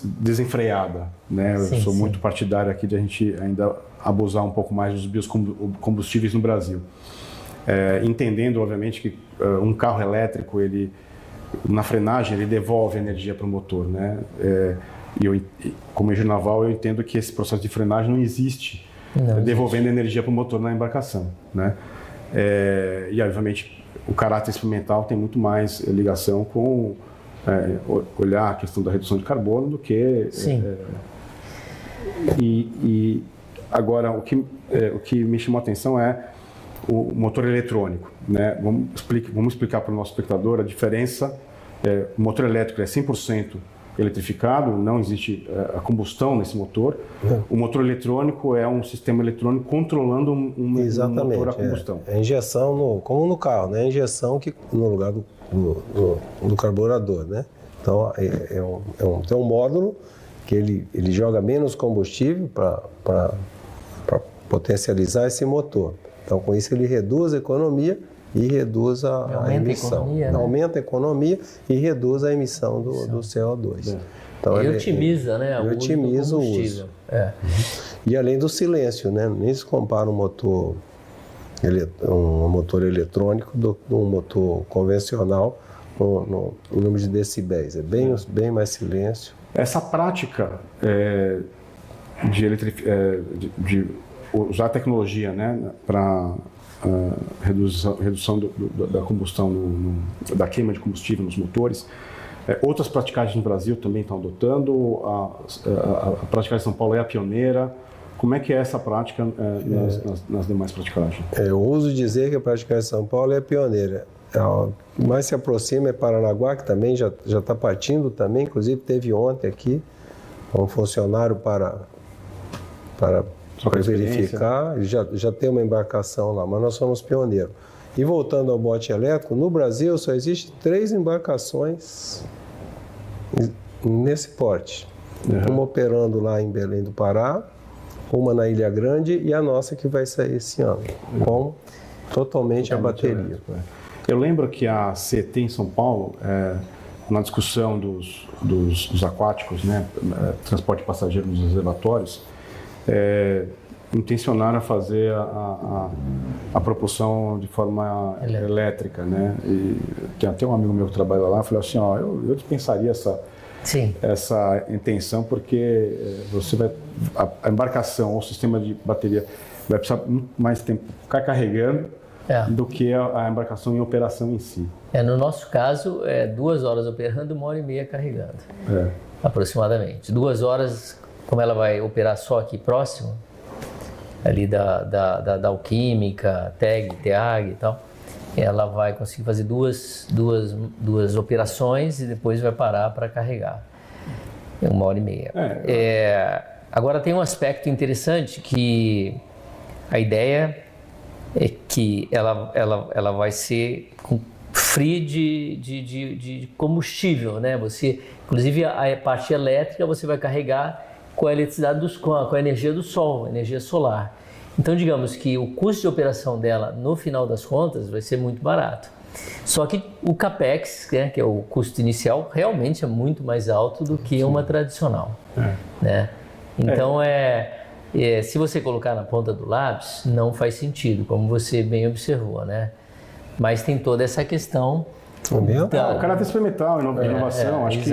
desenfreada, né? Eu sou muito partidário aqui de a gente ainda abusar um pouco mais dos biocombustíveis no Brasil. Entendendo, obviamente, que um carro elétrico, na frenagem, ele devolve energia para o motor, né? Como engenheiro naval, eu entendo que esse processo de frenagem não existe devolvendo energia para o motor na embarcação, né? E, obviamente, o caráter experimental tem muito mais ligação com olhar a questão da redução de carbono do que... Agora, o que me chamou a atenção é o motor eletrônico, né? Vamos explicar para o nosso espectador a diferença. O motor elétrico é 100% eletrificado, não existe a combustão nesse motor. O motor eletrônico é um sistema eletrônico controlando um motor a combustão. É injeção, como no carro, né? Injeção no lugar do carburador, né? Então tem um módulo que ele joga menos combustível para potencializar esse motor. Então, com isso, ele reduz a economia e reduz a emissão. Economia, né? Aumenta a economia e reduz a emissão do CO2. Então, e otimiza, né? Otimiza o uso. E além do silêncio, né? Nem se compara um motor eletrônico de um motor convencional no número de decibéis. É bem mais silêncio. Essa prática de usar a tecnologia, né, para redução da combustão, da queima de combustível nos motores, outras praticagens no Brasil também estão adotando. A praticagem de São Paulo é a pioneira. Como é que é essa prática nas demais praticagens? Eu ouso dizer que a praticagem de São Paulo é a pioneira. O que mais se aproxima é Paranaguá, que também já está partindo também. Inclusive teve ontem aqui um funcionário para verificar. Já tem uma embarcação lá, mas nós somos pioneiros. E voltando ao bote elétrico, no Brasil só existem 3 embarcações nesse porte. Uma operando lá em Belém do Pará, uma na Ilha Grande e a nossa que vai sair esse ano, com totalmente a bateria. Eu lembro que a CET em São Paulo, na discussão dos aquáticos, né, transporte de passageiros nos reservatórios, intencionaram fazer a propulsão de forma elétrica, né? E tem até um amigo meu que trabalha lá, falou assim, eu dispensaria essa intenção, porque a embarcação ou o sistema de bateria vai precisar muito mais tempo ficar carregando do que a embarcação em operação em si. No nosso caso, 2 horas operando, 1h30 carregando, aproximadamente. 2 horas, como ela vai operar só aqui próximo, ali da Alquímica, TEG e tal, ela vai conseguir fazer duas operações e depois vai parar para carregar. 1h30. Agora tem um aspecto interessante, que a ideia é que ela vai ser free de combustível, né? Você, inclusive a parte elétrica você vai carregar com a eletricidade com a energia do sol, energia solar. Então, digamos que o custo de operação dela, no final das contas, vai ser muito barato. Só que o CAPEX, né, que é o custo inicial, realmente é muito mais alto do que uma tradicional. Né? Então, se você colocar na ponta do lápis, não faz sentido, como você bem observou, né? Mas tem toda essa questão... O caráter experimental, inovação, acho que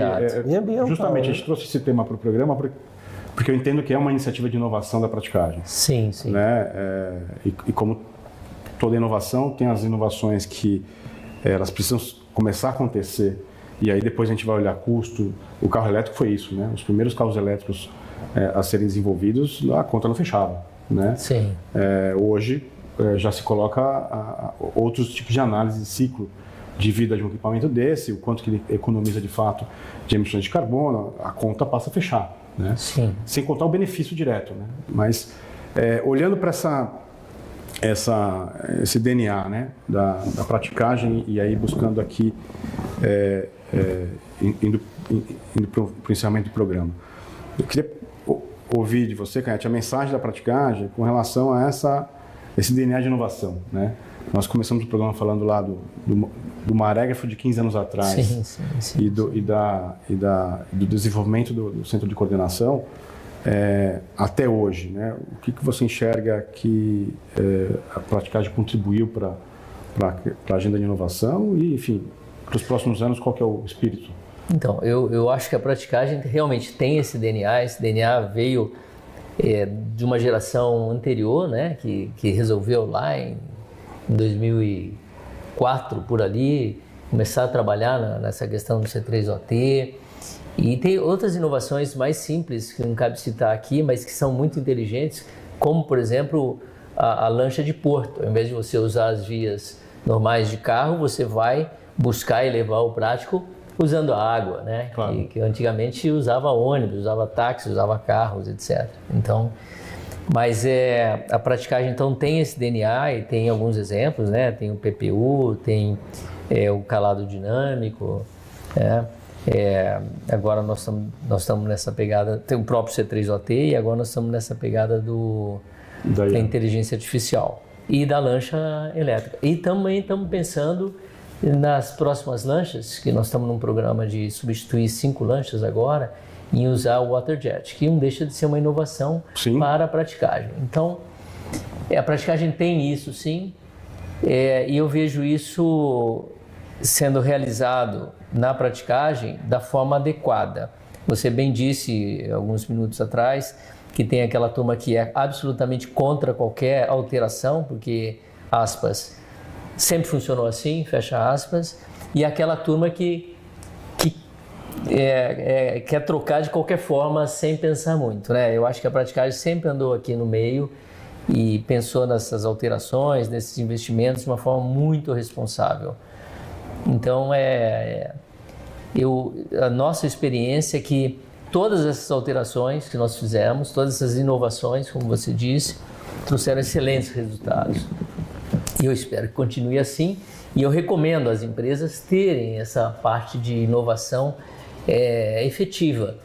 justamente a gente trouxe esse tema para o programa porque eu entendo que é uma iniciativa de inovação da praticagem. Sim. Né? E como toda inovação, tem as inovações que elas precisam começar a acontecer e aí depois a gente vai olhar custo. O carro elétrico foi isso, né? Os primeiros carros elétricos a serem desenvolvidos, a conta não fechava, né? Sim. Hoje já se coloca outros tipos de análise de ciclo de vida de um equipamento desse, o quanto que ele economiza de fato de emissões de carbono, a conta passa a fechar, né? Sim. Sem contar o benefício direto, né? Mas olhando para esse DNA, né, da praticagem e aí buscando aqui, indo para o encerramento do programa, eu queria ouvir de você, Canhete, a mensagem da praticagem com relação a esse DNA de inovação, né? Nós começamos o programa falando lá do marégrafo de 15 anos atrás e do desenvolvimento do Centro de Coordenação até hoje, né? O que você enxerga que a praticagem contribuiu para a agenda de inovação e, enfim, para os próximos anos, qual que é o espírito? Então, eu acho que a praticagem realmente tem esse DNA. Esse DNA veio de uma geração anterior, né? Que resolveu lá em 2004, por ali, começar a trabalhar nessa questão do C3OT. E tem outras inovações mais simples, que não cabe citar aqui, mas que são muito inteligentes, como, por exemplo, a lancha de porto. Ao invés de você usar as vias normais de carro, você vai buscar e levar o prático usando a água, né? Claro. Que antigamente usava ônibus, usava táxi, usava carros, etc. Então, mas a praticagem então tem esse DNA e tem alguns exemplos, né? Tem o PPU, tem o calado dinâmico, Agora nós estamos nessa pegada, tem o próprio C3OT e agora nós estamos nessa pegada da inteligência artificial e da lancha elétrica. E também estamos pensando nas próximas lanchas, que nós estamos num programa de substituir 5 lanchas agora, em usar o waterjet, que não deixa de ser uma inovação para a praticagem. Então, a praticagem tem isso sim, e eu vejo isso sendo realizado na praticagem da forma adequada. Você bem disse alguns minutos atrás que tem aquela turma que é absolutamente contra qualquer alteração, porque, aspas, sempre funcionou assim, fecha aspas, e aquela turma que quer trocar de qualquer forma sem pensar muito, né? Eu acho que a praticagem sempre andou aqui no meio e pensou nessas alterações, nesses investimentos de uma forma muito responsável. Então, a nossa experiência é que todas essas alterações que nós fizemos, todas essas inovações, como você disse, trouxeram excelentes resultados. E eu espero que continue assim. E eu recomendo às empresas terem essa parte de inovação efetiva.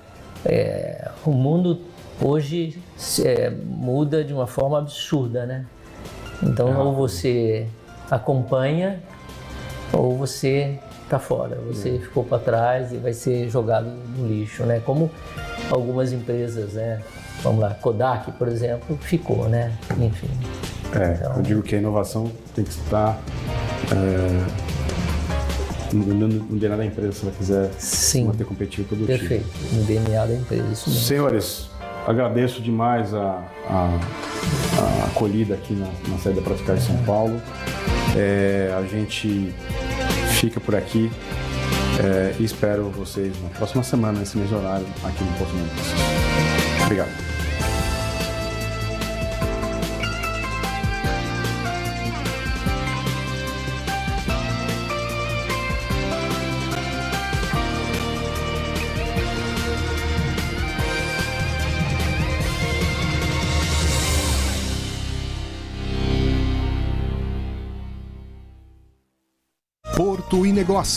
O mundo hoje muda de uma forma absurda, né? Então, ou você acompanha, ou você está fora, você ficou para trás e vai ser jogado no lixo, né? Como algumas empresas, né? Vamos lá, Kodak, por exemplo, ficou, né? Enfim. Então, eu digo que a inovação tem que estar no DNA da empresa, se ela quiser se manter competitivo e produtivo. Perfeito, no DNA da empresa, isso mesmo. Senhores, agradeço demais a acolhida aqui na sede da Praticagem São Paulo. A gente fica por aqui e espero vocês na próxima semana, nesse mesmo horário, aqui no Porto Negócios. Obrigado. Porto e Negócios.